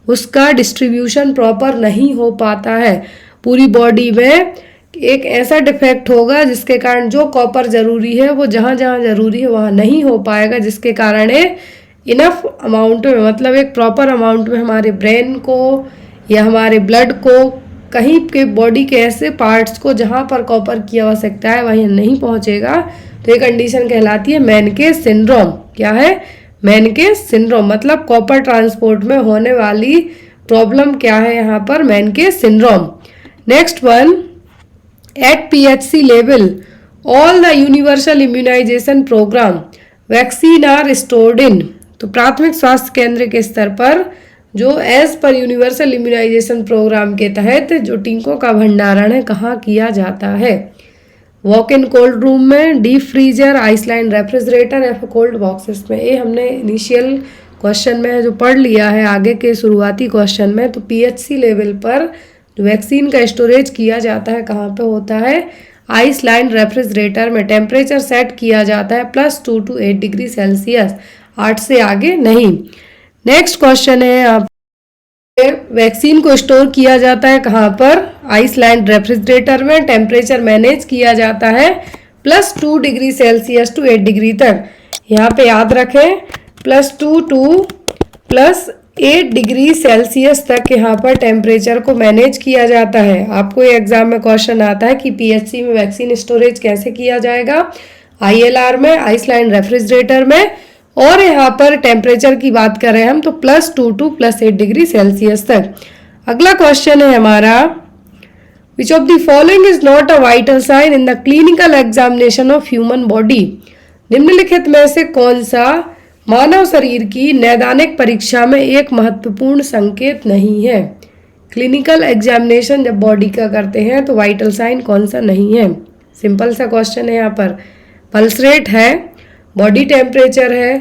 उसका डिस्ट्रीब्यूशन प्रॉपर नहीं हो पाता है। पूरी बॉडी में एक ऐसा डिफेक्ट होगा जिसके कारण जो कॉपर जरूरी है वो जहाँ जहाँ जरूरी है वहाँ नहीं हो पाएगा, जिसके कारण इनफ अमाउंट में, मतलब एक प्रॉपर अमाउंट में हमारे ब्रेन को या हमारे ब्लड को, कहीं के बॉडी के ऐसे पार्ट्स को जहाँ पर कॉपर की आवश्यकता है वहीं नहीं पहुँचेगा। तो ये कंडीशन कहलाती है मेनकेस सिंड्रोम। क्या है? मेनकेस सिंड्रोम मतलब कॉपर ट्रांसपोर्ट में होने वाली प्रॉब्लम क्या है यहाँ पर? Menkes syndrome. Next one, at PHC level, all the universal immunization program vaccine are stored in। तो प्राथमिक स्वास्थ्य केंद्र के स्तर पर जो as per universal immunisation programme के तहत जो टीकों का भंडारण है कहाँ किया जाता है? वॉक इन कोल्ड रूम में, डीप फ्रीजर, आइसलाइन रेफ्रिजरेटर या फिर कोल्ड बॉक्सेस में। ये हमने इनिशियल क्वेश्चन में जो पढ़ लिया है, आगे के शुरुआती क्वेश्चन में। तो PHC लेवल पर जो वैक्सीन का स्टोरेज किया जाता है कहाँ पे होता है? आइसलाइन रेफ्रिजरेटर में। टेम्परेचर सेट किया जाता है +2 to 8 डिग्री सेल्सियस, 8 से आगे नहीं। नेक्स्ट क्वेश्चन है आप वैक्सीन को स्टोर किया जाता है कहाँ पर? आइसलैंड रेफ्रिजरेटर में। टेम्परेचर मैनेज किया जाता है +2 डिग्री सेल्सियस टू 8 डिग्री तक। यहाँ पे याद रखें +2 टू +8 डिग्री सेल्सियस तक यहाँ पर टेम्परेचर को मैनेज किया जाता है। आपको ये एग्जाम में क्वेश्चन आता है कि पीएचसी में वैक्सीन स्टोरेज कैसे किया जाएगा? आईएलआर में, आइसलैंड रेफ्रिजरेटर में, और यहाँ पर टेम्परेचर की बात करें हम तो +2 टू +8 डिग्री सेल्सियस तक। अगला क्वेश्चन है हमारा, which of the following is not a vital sign in the clinical examination of human body? निम्नलिखित में से कौन सा मानव शरीर की नैदानिक परीक्षा में एक महत्वपूर्ण संकेत नहीं है? क्लिनिकल एग्जामिनेशन जब बॉडी का करते हैं तो वाइटल साइन कौन सा नहीं है? सिंपल सा क्वेश्चन है यहाँ पर। पल्स रेट है, बॉडी टेम्परेचर है,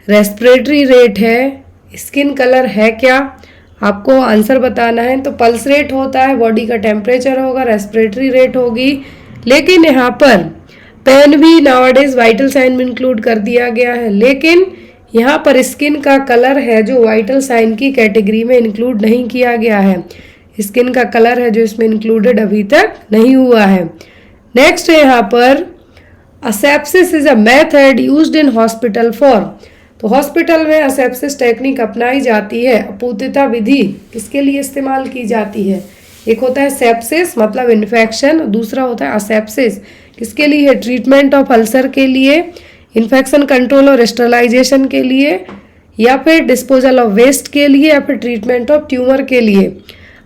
रेस्पिरेटरी रेट है, स्किन कलर है क्या? आपको आंसर बताना है। तो पल्स रेट होता है, बॉडी का टेम्परेचर होगा, रेस्पिरेटरी रेट होगी, लेकिन यहाँ पर पेन भी नाउअडेज वाइटल साइन में इंक्लूड कर दिया गया है, लेकिन यहाँ पर स्किन का कलर है जो वाइटल साइन की कैटेगरी में इंक्लूड नहीं किया गया है। स्किन का कलर है जो इसमें इंक्लूडेड अभी तक नहीं हुआ है। नेक्स्ट है यहाँ पर, asepsis is a method used in hospital for. तो हॉस्पिटल में असेप्सिस टेक्निक अपनाई जाती है। अपूर्णता विधि किसके लिए इस्तेमाल की जाती है? एक होता है सेप्सिस मतलब इन्फेक्शन, दूसरा होता है असेप्सिस किसके लिए? ट्रीटमेंट ऑफ अल्सर के लिए, इन्फेक्शन कंट्रोल और स्टरलाइजेशन के लिए, या फिर डिस्पोजल ऑफ वेस्ट के लिए, या फिर ट्रीटमेंट ऑफ ट्यूमर के लिए।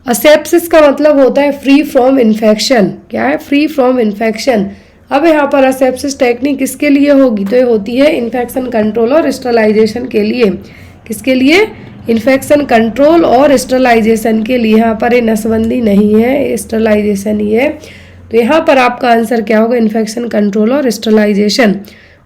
असेप्सिस का मतलब होता है फ्री फ्रॉम इन्फेक्शन। क्या है? Free from infection. अब यहाँ पर असेप्सिस टेक्निक किसके लिए होगी? तो ये होती है इन्फेक्शन कंट्रोल और स्टरलाइजेशन के लिए। किसके लिए? इन्फेक्शन कंट्रोल और स्टरलाइजेशन के लिए। यहाँ पर ये नसबंदी नहीं है, स्टरलाइजेशन ही है। तो यहाँ पर आपका आंसर क्या होगा? इन्फेक्शन कंट्रोल और स्टरलाइजेशन।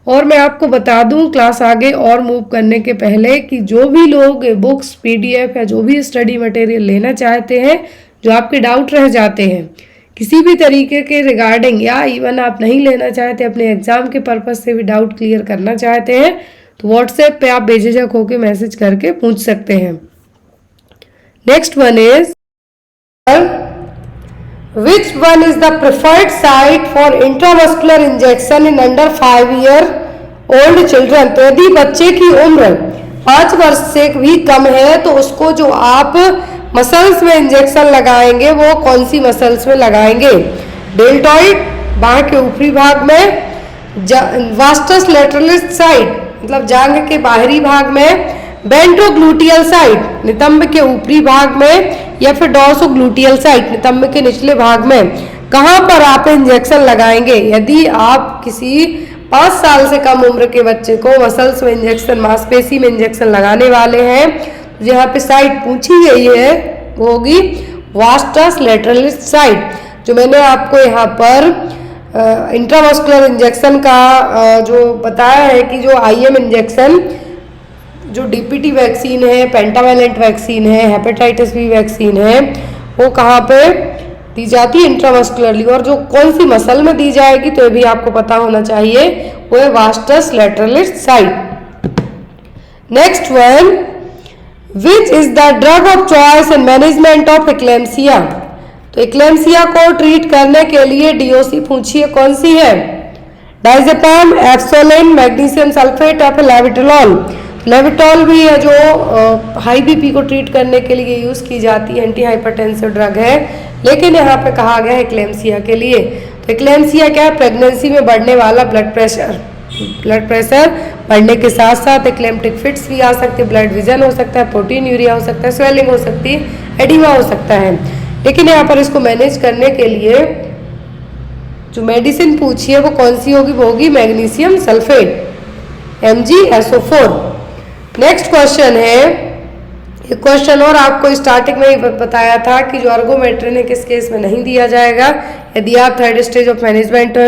और मैं आपको बता दूं क्लास आगे और मूव करने के पहले कि जो भी लोग बुक्स, पीडीएफ या जो भी स्टडी मटेरियल लेना चाहते हैं, जो आपके डाउट रह जाते हैं किसी भी तरीके के रिगार्डिंग, या इवन आप नहीं लेना चाहते, अपने एग्जाम के पर्पज से भी डाउट क्लियर करना चाहते हैं, तो व्हाट्सएप पे आप बेझिझक होकर मैसेज करके पूछ सकते हैं। Next one is, Which one is the preferred site for intravascular injection in under 5-year-old children? तो यदि बच्चे की उम्र 5 वर्ष से भी कम है तो उसको जो आप मसल्स में इंजेक्शन लगाएंगे वो कौन सी मसल्स में लगाएंगे? डेल्टॉइड बाह के ऊपरी भाग में, वास्टस लैटरलिस साइड मतलब जांघ के बाहरी भाग में, वेंट्रोग्लूटियल साइड नितंब के ऊपरी भाग में, या फिर डॉर्सोग्लूटियल साइड नितंब के निचले भाग में। कहाँ पर आप इंजेक्शन लगाएंगे? यदि आप किसी 5 साल से कम उम्र के बच्चे को मसल्स में इंजेक्शन, मांसपेशी में इंजेक्शन लगाने वाले हैं, तो यहाँ पे साइड पूछी गई है वो होगी वास्टस लैटरलिस साइड। जो मैंने आपको यहाँ पर इंट्रावास्कुलर इंजेक्शन का जो बताया है कि जो आईएम इंजेक्शन, जो डीपीटी वैक्सीन है, पेंटावैलेंट वैक्सीन है, हेपेटाइटिस बी वैक्सीन है, वो कहाँ पे दी जाती है? इंट्रावास्कुलरली। और जो कौन सी मसल में दी जाएगी तो ये भी आपको पता होना चाहिए, वो है vastus लैटरलिस side. Next one, which is the drug of choice in management of eclampsia? तो एक्लेम्सिया को ट्रीट करने के लिए डीओसी पूछिए कौन सी है? डाइजेपाम, एप्सोलिन, मैग्नीशियम सल्फेट या फिर लेविटोल। लेविटॉल भी है जो हाई बीपी को ट्रीट करने के लिए यूज़ की जाती है, एंटी हाइपरटेंसिव ड्रग है, लेकिन यहाँ पे कहा गया है एक्लेम्सिया के लिए। तो एक्लेम्सिया क्या है? प्रेगनेंसी में बढ़ने वाला ब्लड प्रेशर। ब्लड प्रेशर बढ़ने के साथ साथ एक्लेम्प्टिक फिट्स भी आ सकते हैं, ब्लड विजन हो सकता है, प्रोटीन यूरिया हो सकता है, स्वेलिंग हो सकती है, एडिमा हो सकता है। लेकिन यहाँ पर इसको मैनेज करने के लिए जो मेडिसिन पूछी है वो कौन सी होगी? वो होगी magnesium sulphate, MgSO4। Next question है, एक क्वेश्चन और आपको स्टार्टिंग में ही बताया था कि जो अर्गोमेट्रिन किस केस में नहीं दिया जाएगा। यदि आप 3rd stage of management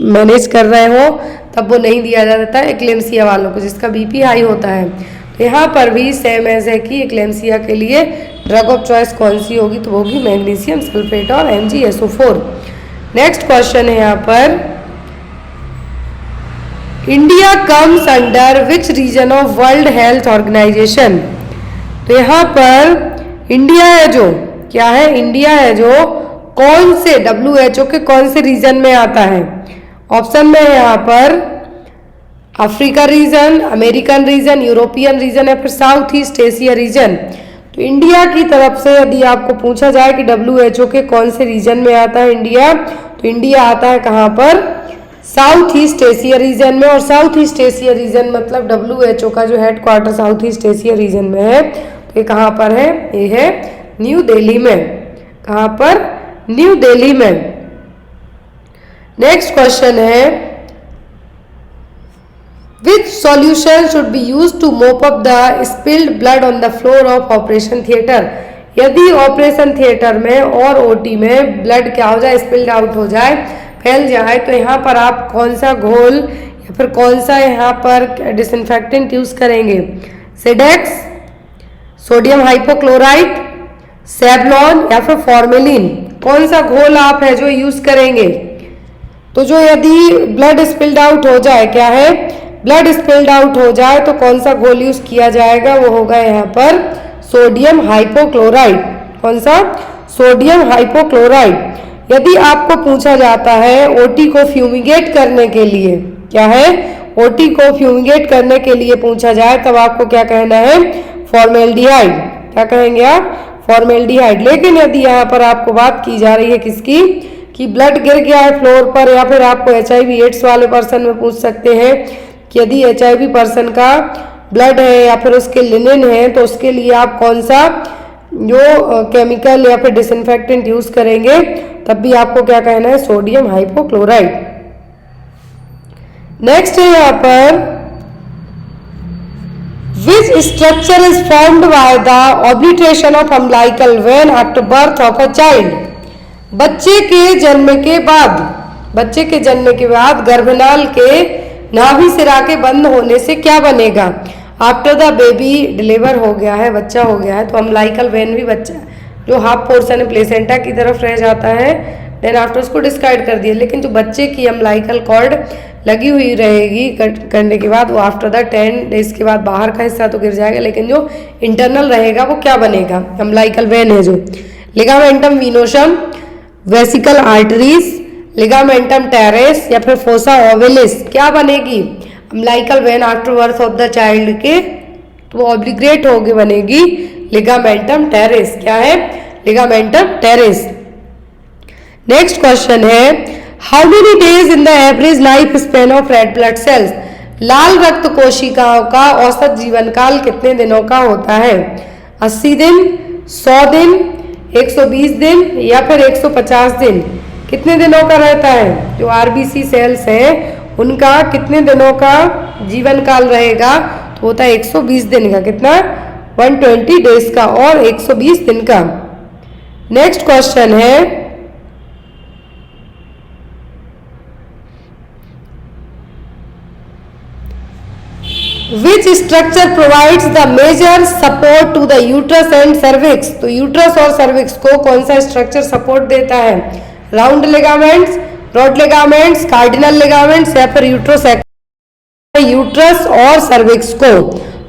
manage कर रहे हो तब वो नहीं दिया जाता है एक्लेम्सिया वालों को, जिसका बीपी हाई होता है। तो यहाँ पर भी सेम एज है कि एक्लेम्सिया के लिए ड्रग ऑफ चॉइस कौन सी होगी? तो वो होगी मैग्नीशियम सल्फेट और MgSO4। नेक्स्ट क्वेश्चन है यहाँ पर, India comes under which region of World Health Organization? तो यहाँ पर इंडिया है जो, क्या है, इंडिया है जो कौन से WHO के कौन से रीजन में आता है? ऑप्शन में है यहाँ पर Africa region, American region, European region या फिर साउथ ईस्ट एशिया रीजन। तो इंडिया की तरफ से यदि आपको पूछा जाए कि WHO के कौन से रीजन में आता है इंडिया, तो इंडिया आता है कहाँ पर? साउथ ईस्ट एशिया रीजन में। और साउथ ईस्ट एशिया रीजन मतलब WHO का जो headquarter south East Asia reason में है, तो ये कहाँ पर है? ये है न्यू दिल्ली में। कहाँ पर? न्यू दिल्ली में। नेक्स्ट क्वेश्चन है Which solution should be used to mop up the spilled blood on the floor of operation theater? यदि ऑपरेशन थिएटर में और OT में ब्लड क्या हो जाए, स्पिल्ड आउट हो जाए, फैल जाए, तो यहाँ पर आप कौन सा घोल या फिर कौन सा यहाँ पर डिसइंफेक्टेंट यूज करेंगे? सेडेक्स, सोडियम हाइपोक्लोराइट, सेवलॉन या फिर फॉर्मेलिन? कौन सा घोल आप है जो यूज करेंगे? तो जो यदि ब्लड स्पिल्ड आउट हो जाए, क्या है, ब्लड स्पिल्ड आउट हो जाए, तो कौन सा घोल यूज किया जाएगा? वो होगा यहाँ पर सोडियम हाइपोक्लोराइड। कौन सा? Sodium hypochloride. यदि आपको पूछा जाता है OT को फ्यूमिगेट करने के लिए, क्या है, OT को फ्यूमिगेट करने के लिए पूछा जाए, तब आपको क्या कहना है? फॉर्मेल्डिहाइड। क्या कहेंगे आप? फॉर्मेल्डिहाइड। लेकिन यदि यहाँ पर आपको बात की जा रही है किसकी, कि ब्लड गिर गया है फ्लोर पर, या फिर आपको HIV एड्स वाले पर्सन में पूछ सकते हैं कि यदि HIV पर्सन का ब्लड है या फिर उसके लिनेन है, तो उसके लिए आप कौन सा जो केमिकल या फिर डिसइंफेक्टेंट यूज करेंगे? तब भी आपको क्या कहना है? Sodium hypochloride. नेक्स्ट है यहाँ पर Which structure is formed by the obliteration of umbilical vein after birth of a child? बच्चे के जन्म के बाद, बच्चे के जन्म के बाद गर्भनाल के नाभि सिरा के बंद होने से क्या बनेगा? आफ्टर द बेबी डिलीवर हो गया है, बच्चा हो गया है, तो अम्बिलिकल वेन भी बच्चा जो हाफ पोर्शन है प्लेसेंटा की तरफ रह जाता है, देन आफ्टर उसको डिस्कार्ड कर दिया। लेकिन जो बच्चे की अम्बिलिकल कॉर्ड लगी हुई रहेगी करने के बाद, वो आफ्टर द 10 डेज के बाद बाहर का हिस्सा तो गिर जाएगा, लेकिन जो इंटरनल रहेगा वो क्या बनेगा? अम्बिलिकल वेन है जो। Ligamentum venosum, vesical arteries, ligamentum teres या फिर फोसा ओविलिस, क्या बनेगी? Umbilical vein after birth of the child के, तो वो ऑब्लिगेट होके बनेगी लिगामेंटम टेरेस। क्या है? Ligamentum teres. नेक्स्ट क्वेश्चन है how many days in the average life span of red blood cells? लाल रक्त कोशिकाओं का औसत जीवन काल कितने दिनों का होता है? 80 दिन, 100 दिन, 120 दिन या फिर 150 दिन? कितने दिनों का रहता है? जो RBC सेल्स हैं उनका कितने दिनों का जीवन काल रहेगा? तो होता है 120 दिन का। कितना? 120 डेज का और 120 दिन का। नेक्स्ट क्वेश्चन है Which structure provides the major support to the uterus and cervix? तो यूट्रस और सर्विक्स को कौन सा स्ट्रक्चर सपोर्ट देता है? Round ligaments, broad ligaments, cardinal ligaments या फिर यूट्रस और सर्विक्स को?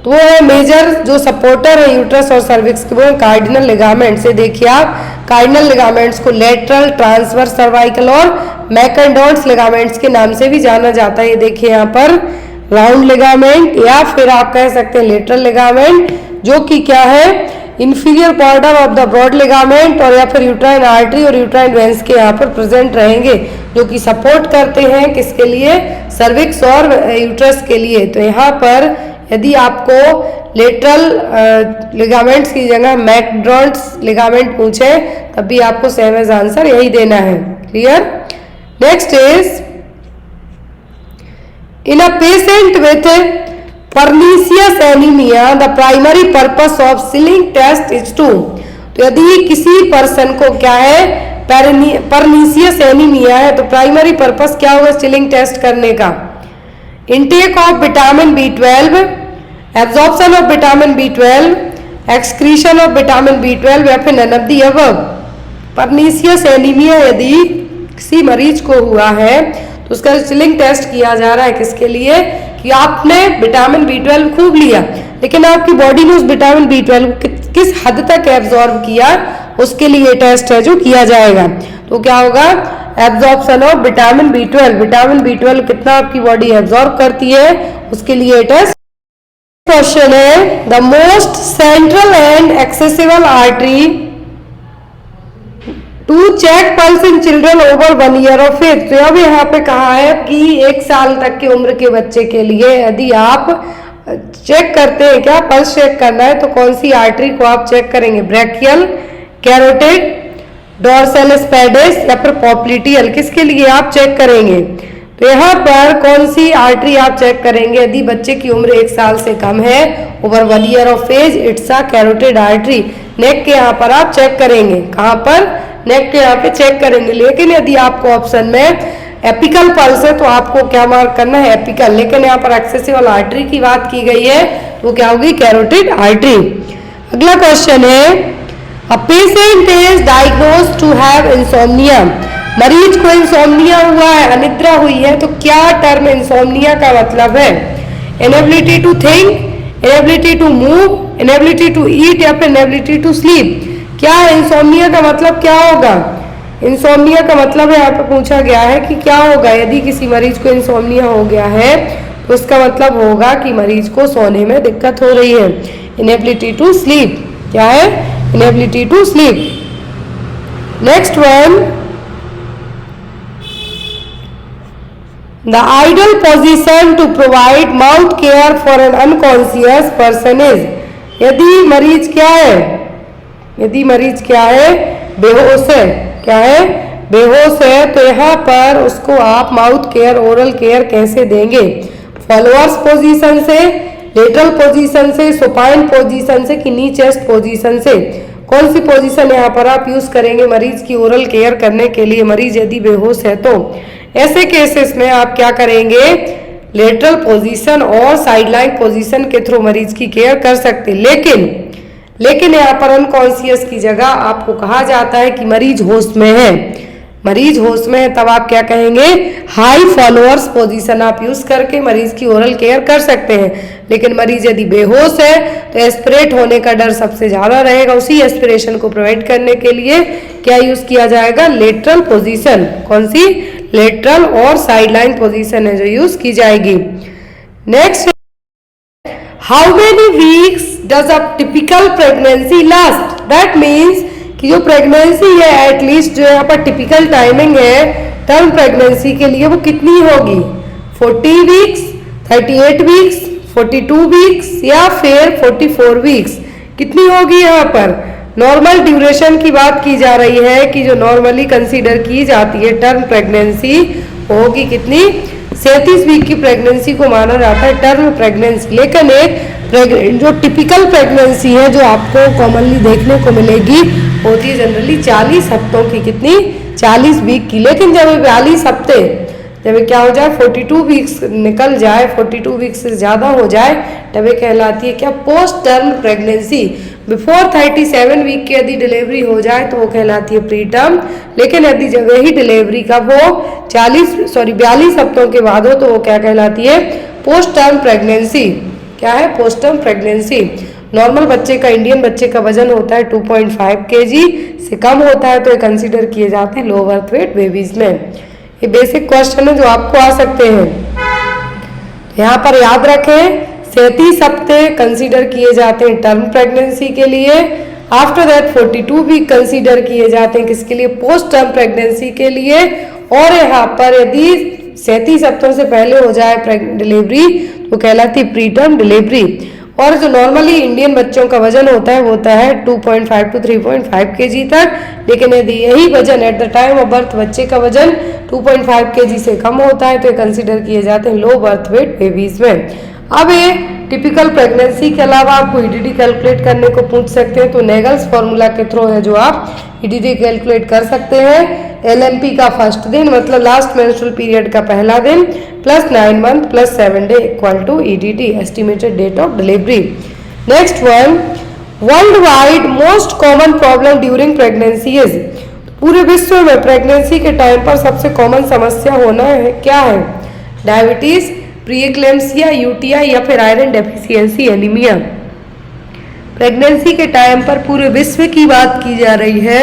तो वो है मेजर जो सपोर्टर है यूट्रस और सर्विक्स के, वो है कार्डिनल लिगामेंट्स। से देखिए आप कार्डिनल लिगामेंट्स को लेटरल, ट्रांसवर्स सर्वाइकल और मैकेंडोन्स लिगामेंट्स के नाम से भी जाना जाता है। ये देखिए यहाँ पर राउंड लिगामेंट या फिर आप कह सकते हैं लेटरल लिगामेंट, जो कि क्या है? Inferior border of the broad ligament और या फिर यूट्राइन आर्टरी और यूट्राइन वेंस के यहाँ पर प्रेजेंट रहेंगे, जो कि सपोर्ट करते हैं किसके लिए? सर्विक्स और यूट्रस के लिए। तो यहाँ पर यदि आपको लेटरल लिगामेंट्स की जगह मैकडोन्स लिगामेंट पूछे, तब भी आपको सेम एज आंसर यही देना है। Clear? Next is In a patient with pernicious anemia, the primary purpose of Schilling test is to, तो यदि किसी पर्सन को क्या है? परनीसियस एनीमिया है, तो प्राइमरी पर्पस क्या होगा Schilling टेस्ट करने का? Intake of vitamin B12, absorption of vitamin B12, excretion of vitamin B12 या फिर none of the above. Pernicious anaemia यदि किसी मरीज को हुआ है, तो उसका Schilling टेस्ट किया जा रहा है किसके लिए? कि आपने विटामिन B12 खूब लिया, लेकिन आपकी बॉडी ने उस विटामिन B12 किस हद तक एब्जॉर्ब किया, उसके लिए टेस्ट है जो किया जाएगा। तो क्या होगा, absorption of vitamin B12, vitamin B12 कितना आपकी बॉडी एब्जॉर्ब करती है, उसके लिए टेस्ट। क्वेश्चन है, the most central and accessible artery to check pulse in children over 1 year of age. तो अब यहाँ पे कहा है कि 1 साल तक की उम्र के बच्चे के लिए यदि आप चेक करते हैं, क्या पल्स चेक करना है, तो कौन सी आर्टरी को आप चेक करेंगे, ब्रैकियल, कैरोटिड, डॉर्सल स्पेडिस या फिर पॉप्लिटियल, किसके लिए आप चेक करेंगे। तो यहाँ पर कौन सी आर्टरी आप चेक करेंगे यदि बच्चे की उम्र 1 साल से कम है, over 1 year of age, it's a carotid artery. Neck के यहाँ पर आप चेक करेंगे, कहाँ पर, नेक के यहाँ पे चेक करेंगे। लेकिन यदि आपको ऑप्शन में एपिकल पल्स है तो आपको क्या मार्क करना है, एपिकल। लेकिन यहाँ पर एक्सेसिबल आर्टरी की बात की गई है तो क्या होगी, कैरोटिड आर्टरी। अगला क्वेश्चन है, a patient is diagnosed to have insomnia, मरीज को इंसोम्निया हुआ है, अनिद्रा हुई है, तो क्या टर्म इंसोम्निया का मतलब है, inability to think, inability to move, inability to eat या फिर इनएबिलिटी टू स्लीप। क्या इंसोम्निया का मतलब क्या होगा, इंसोम्निया का मतलब यहाँ पे पूछा गया है कि क्या होगा यदि किसी मरीज को इंसोम्निया हो गया है, तो उसका मतलब होगा कि मरीज को सोने में दिक्कत हो रही है, इनएबिलिटी टू स्लीप। क्या है, inability to sleep. Next one, the ideal position to provide mouth care for an unconscious person is, यदि मरीज क्या है, यदि मरीज क्या है, बेहोश है, क्या है, बेहोश है, तो यहाँ पर उसको आप माउथ केयर, ओरल केयर कैसे देंगे, फॉलोअर्स पोजीशन से, लेटरल पोजीशन से, सुपाइन पोजीशन से कि नी चेस्ट पोजीशन से, कौन सी पोजीशन यहाँ पर आप यूज करेंगे मरीज की ओरल केयर करने के लिए, मरीज यदि बेहोश है तो। ऐसे केसेस में आप क्या करेंगे, लेटरल पोजीशन और साइडलाइन पोजीशन के थ्रू मरीज की केयर कर सकते। लेकिन यहाँ पर अनकॉन्शियस की जगह आपको कहा जाता है कि मरीज होश में है, मरीज होश में है, तब आप क्या कहेंगे, हाई फॉलोअर्स पोजीशन आप यूज करके मरीज की ओरल केयर कर सकते हैं। लेकिन मरीज यदि बेहोश है तो एस्पिरेट होने का डर सबसे ज्यादा रहेगा, उसी एस्पिरेशन को प्रोवाइड करने के लिए क्या यूज किया जाएगा, लेटरल पोजीशन। कौन सी, लेटरल और साइडलाइन पोजीशन है जो यूज की जाएगी। Next, how many weeks does a typical pregnancy last, that means कि जो प्रेगनेंसी है एटलीस्ट जो यहाँ पर टिपिकल टाइमिंग है टर्म प्रेगनेंसी के लिए वो कितनी होगी, 40 वीक्स, 38 वीक्स, 42 वीक्स या फिर 44 वीक्स, कितनी होगी। यहाँ पर नॉर्मल ड्यूरेशन की बात की जा रही है कि जो नॉर्मली कंसीडर की जाती है टर्म प्रेगनेंसी होगी कितनी, 37 वीक की प्रेगनेंसी को माना जाता है टर्म प्रेगनेंसी। लेकिन एक जो टिपिकल प्रेगनेंसी है जो आपको कॉमनली देखने को मिलेगी होती है जनरली 40 हफ्तों की, कितनी, 40 वीक की। लेकिन जब 42 हफ्ते, जब क्या हो जाए 42 वीक्स निकल जाए, 42 वीक्स से ज़्यादा हो जाए, तब कहलाती है क्या, post term pregnancy. Before 37 week की यदि डिलीवरी हो जाए तो वो कहलाती है प्री टर्म। लेकिन यदि जब ही डिलीवरी कब हो, 42 हफ्तों के बाद हो, तो वो क्या कहलाती है, पोस्ट टर्म प्रेगनेंसी। क्या है, पोस्ट टर्म प्रेगनेंसी। नॉर्मल बच्चे का, इंडियन बच्चे का वजन होता है 2.5 kg से कम होता है तो ये कंसीडर किए जाते हैं लो बर्थ वेट बेबीज में। ये बेसिक क्वेश्चन है जो आपको आ सकते हैं। यहाँ पर याद रखें 37 हफ्ते कंसीडर किए जाते हैं टर्म प्रेगनेंसी के लिए, आफ्टर दैट 42 वीक कंसीडर किए जाते हैं किसके लिए, पोस्ट टर्म प्रेगनेंसी के लिए। और यहाँ पर यदि 37 हफ्तों से पहले हो जाए डिलीवरी तो कहलाती है प्री टर्म डिलीवरी। और जो नॉर्मली इंडियन बच्चों का वजन होता है वो होता है 2.5 to 3.5 kg तक। लेकिन यदि यही वजन at the time of birth बच्चे का वजन 2.5 kg से कम होता है तो ये कंसीडर किए जाते हैं लो बर्थ वेट बेबीज में। अब ये टिपिकल प्रेगनेंसी के अलावा आपको ईडीडी कैलकुलेट करने को पूछ सकते हैं तो नेगल्स फॉर्मूला के थ्रू है जो आप ईडीडी कैलकुलेट कर सकते हैं। एलएमपी का फर्स्ट दिन मतलब लास्ट मेंस्ट्रुअल पीरियड का पहला दिन plus 9 month plus 7 day equal to EDD estimated date of delivery. Next one, worldwide most common problem during pregnancy is, पूरे विश्व में प्रेगनेंसी के टाइम पर सबसे कॉमन समस्या होना है क्या है, डायबिटीज, प्री एक्लेम्सिया, यूटीआई या फिर आयरन डेफिशिएंसी एनीमिया। प्रेगनेंसी के टाइम पर पूरे विश्व की बात की जा रही है,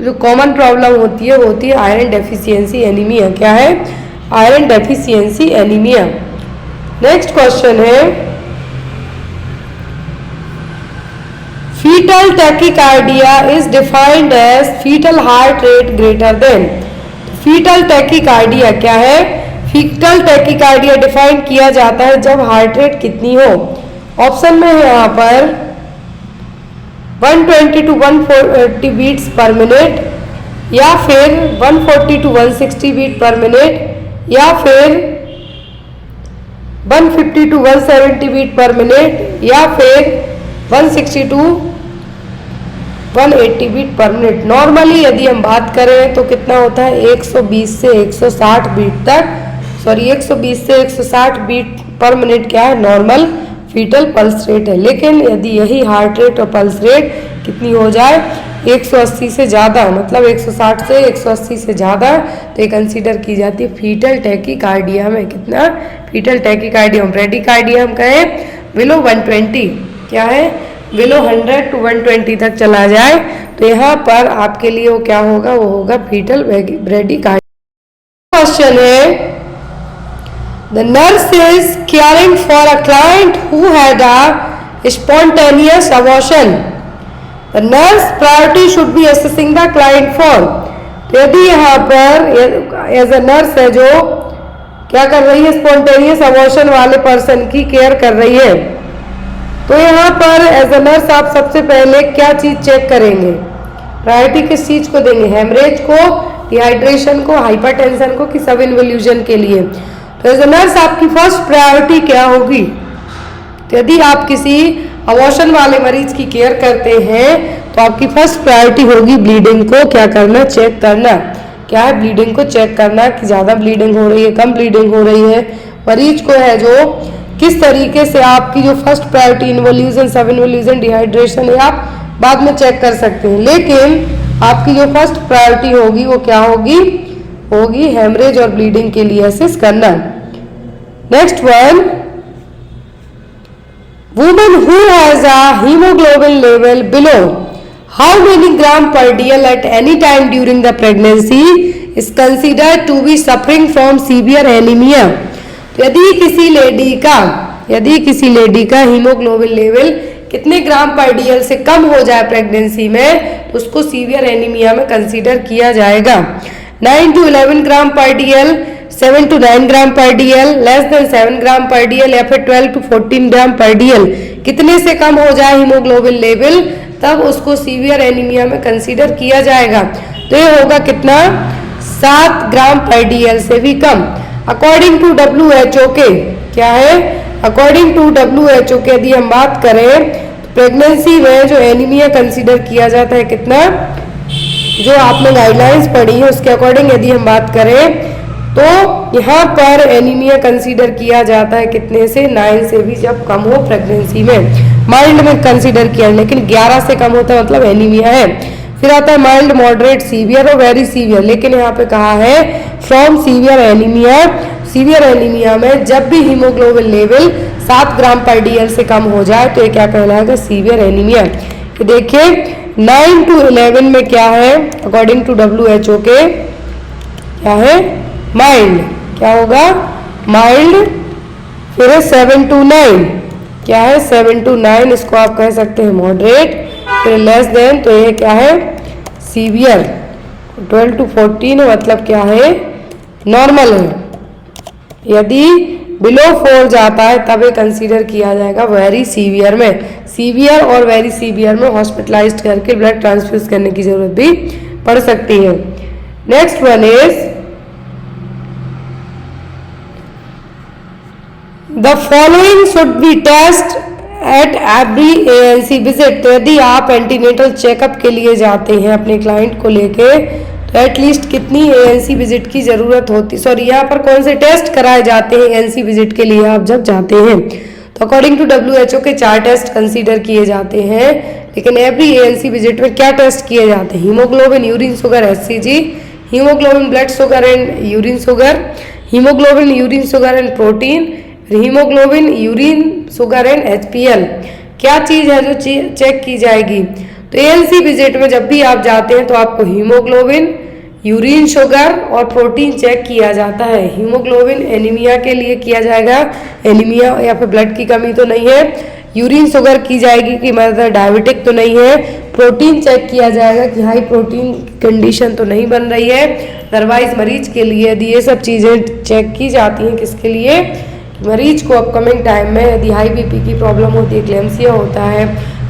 जो कॉमन प्रॉब्लम होती है वो होती है आयरन डेफिशिएंसी एनीमिया। क्या है? Iron deficiency anaemia. Next question है, fetal tachycardia is defined as fetal heart rate greater than. Fetal tachycardia क्या है? फीटल टैकीकार्डिया डिफाइन किया जाता है जब हार्ट रेट कितनी हो। ऑप्शन में है यहाँ पर 120 to 140 बीट्स पर मिनट, या फिर 140 to 160 बीट पर मिनट, या फिर 150 to 170 बीट पर मिनट, या फिर 160 to 180 beat per minute. Normally यदि हम बात करें तो कितना होता है? 120 से 160 बीट तक, 120 से 160 बीट पर मिनट क्या है? नॉर्मल फीटल पल्स रेट है। लेकिन यदि यही हार्ट रेट और पल्स रेट कितनी हो जाए? 180 से ज़्यादा, मतलब 160 से 180 से ज़्यादा, तो ये कंसीडर की जाती है फीटल टैकीकार्डिया में। कितना? Fetal tachycardia. ब्रेडिकार्डिया हम कहें बिलो 120, क्या है? बिलो 100 to 120 तक चला जाए तो यहाँ पर आपके लिए वो क्या होगा? वो होगा फीटल ब्रेडिकार्डिया। क्वेश्चन है, the nurse is caring for a client who had a spontaneous abortion. The nurse priority should be assessing the client for। तो यदि यहाँ पर एज अ नर्स है जो क्या कर रही है? स्पॉन्टेनियस अबॉर्शन वाले पर्सन की केयर कर रही है, तो यहाँ पर एज अ नर्स आप सबसे पहले क्या चीज चेक करेंगे? प्रायोरिटी किस चीज को देंगे? हेमरेज को, डिहाइड्रेशन को, हाइपरटेंशन को, कि सब इन्वोल्यूशन के लिए? तो एज अ नर्स आपकी फर्स्ट प्रायोरिटी क्या होगी? तो यदि आप किसी अबॉर्शन वाले मरीज की केयर करते हैं तो आपकी फर्स्ट प्रायोरिटी होगी ब्लीडिंग को क्या करना? चेक करना। क्या है? ब्लीडिंग को चेक करना कि ज़्यादा ब्लीडिंग हो रही है, कम ब्लीडिंग हो रही है। मरीज को है जो किस तरीके से आपकी जो फर्स्ट प्रायोरिटी इन्वोल्यूशन, सब इन्वोल्यूशन, डिहाइड्रेशन, ये आप बाद में चेक कर सकते हैं, लेकिन आपकी जो फर्स्ट प्रायोरिटी होगी वो क्या होगी? होगी हेमरेज और ब्लीडिंग के लिए असेस करना। Next one, women who has a haemoglobin level below how many gram per DL at any time during the pregnancy is considered to be suffering from severe anaemia. तो यदि किसी lady का haemoglobin level कितने ग्राम per DL से कम हो जाए pregnancy में, तो उसको सीवियर एनीमिया में कंसीडर किया जाएगा। 9 to 11 gram per DL, 7 to 9 gram per DL, less than 7 gram per DL, या फिर 12 to 14 ग्राम पर DL, कितने से कम हो जाए हीमोग्लोबिन लेवल, तब उसको सीवियर एनीमिया में कंसीडर किया जाएगा। तो ये होगा कितना? 7 ग्राम पर DL से भी कम। अकॉर्डिंग टू WHO के क्या है? अकॉर्डिंग टू WHO के यदि हम बात करें प्रेगनेंसी में जो एनीमिया कंसीडर किया जाता है कितना? जो आपने गाइडलाइंस पढ़ी है उसके अकॉर्डिंग यदि हम बात करें तो यहाँ पर एनीमिया कंसीडर किया जाता है कितने से? 9 से भी जब कम हो प्रेगनेंसी में। माइल्ड में कंसीडर किया, लेकिन 11 से कम होता है मतलब एनीमिया है। फिर आता है माइल्ड, मॉडरेट, सीवियर और वेरी सीवियर, लेकिन यहाँ पे कहा है from severe anaemia. Severe anaemia में जब भी हीमोग्लोबिन लेवल 7 ग्राम पर DL से कम हो जाए तो ये क्या कहलाएगा? Severe anaemia. तो देखिए 9 to 11 में क्या है? अकॉर्डिंग टू WHO के क्या है? माइल्ड। क्या होगा? माइल्ड। फिर है 7 to 9, क्या है? 7 to 9, इसको आप कह सकते हैं मॉडरेट। फिर लेस देन, तो ये क्या है? सीवियर। 12 to 14 मतलब क्या है? नॉर्मल है। यदि बिलो 4 जाता है तब ये कंसीडर किया जाएगा वेरी सीवियर में। सीवियर और वेरी सीवियर में हॉस्पिटलाइज्ड करके ब्लड ट्रांसफ्यूज करने की जरूरत भी पड़ सकती है। Next one is the following should be test at every ANC visit. तो यदि आप एंटीनेटल चेकअप के लिए जाते हैं अपने क्लाइंट को लेके तो एटलीस्ट कितनी ANC विजिट की जरूरत होती, सॉरी यहाँ पर कौन से टेस्ट कराए जाते हैं ANC विजिट के लिए आप जब जाते हैं? तो अकॉर्डिंग टू WHO के 4 टेस्ट कंसीडर किए जाते हैं, लेकिन एवरी ANC विजिट में क्या टेस्ट किए जाते हैं? Haemoglobin, urine sugar HCG, haemoglobin blood sugar and urine sugar, haemoglobin urine sugar and protein, haemoglobin urine sugar and HPL। क्या चीज़ है जो चेक की जाएगी? तो एएनसी विजिट में जब भी आप जाते हैं तो आपको हीमोग्लोबिन, यूरिन शुगर और प्रोटीन चेक किया जाता है। हीमोग्लोबिन एनीमिया के लिए किया जाएगा, एनीमिया या फिर ब्लड की कमी तो नहीं है। यूरिन शुगर की जाएगी कि मतलब डायबिटिक तो नहीं है। प्रोटीन चेक किया जाएगा कि हाई प्रोटीन कंडीशन तो नहीं बन रही है। अदरवाइज मरीज के लिए यदि ये सब चीज़ें चेक की जाती हैं, किसके लिए? मरीज को अपकमिंग टाइम में यदि हाई बीपी की प्रॉब्लम होती है, क्लेम्सिया होता है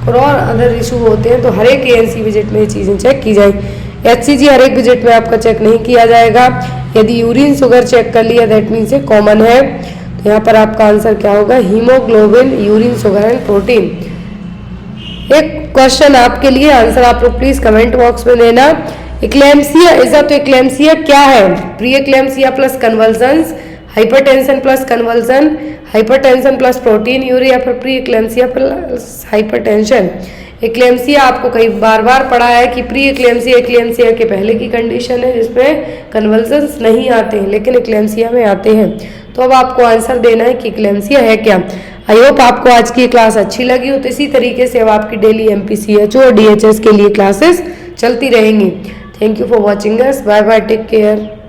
और अदर इशू होते हैं, तो हर एक एएनसी विजिट में ये चीज़ें चेक की जाएगी। एचसीजी हर एक विजिट में आपका चेक नहीं किया जाएगा। यदि यूरिन शुगर चेक कर लिया दैट मीन्स ये कॉमन है। तो यहाँ पर आपका आंसर क्या होगा? Haemoglobin, urine sugar and protein. एक क्वेश्चन आपके लिए, आंसर आप लोग प्लीज कमेंट बॉक्स में देना। इक्लेम्सिया ऐसा, तो इक्लेम्सिया क्या है? Pre eclampsia plus convulsions, hypertension plus convulsion, hypertension plus proteinuria, फिर pre eclampsia plus hypertension. Eclampsia आपको कई बार पढ़ा है कि प्री इक्लेम्सिया इक्लेम्सिया के पहले की कंडीशन है जिसमें कन्वल्जन्स नहीं आते हैं लेकिन इक्लेम्सिया में आते हैं। तो अब आपको आंसर देना है कि इक्लेम्सिया है क्या। आई होप आपको आज की क्लास अच्छी लगी हो। तो इसी तरीके से अब आपकी डेली एमपीसीएचओ और डीएचएस के लिए क्लासेस चलती रहेंगी। Thank you for watching us. Bye bye, take care.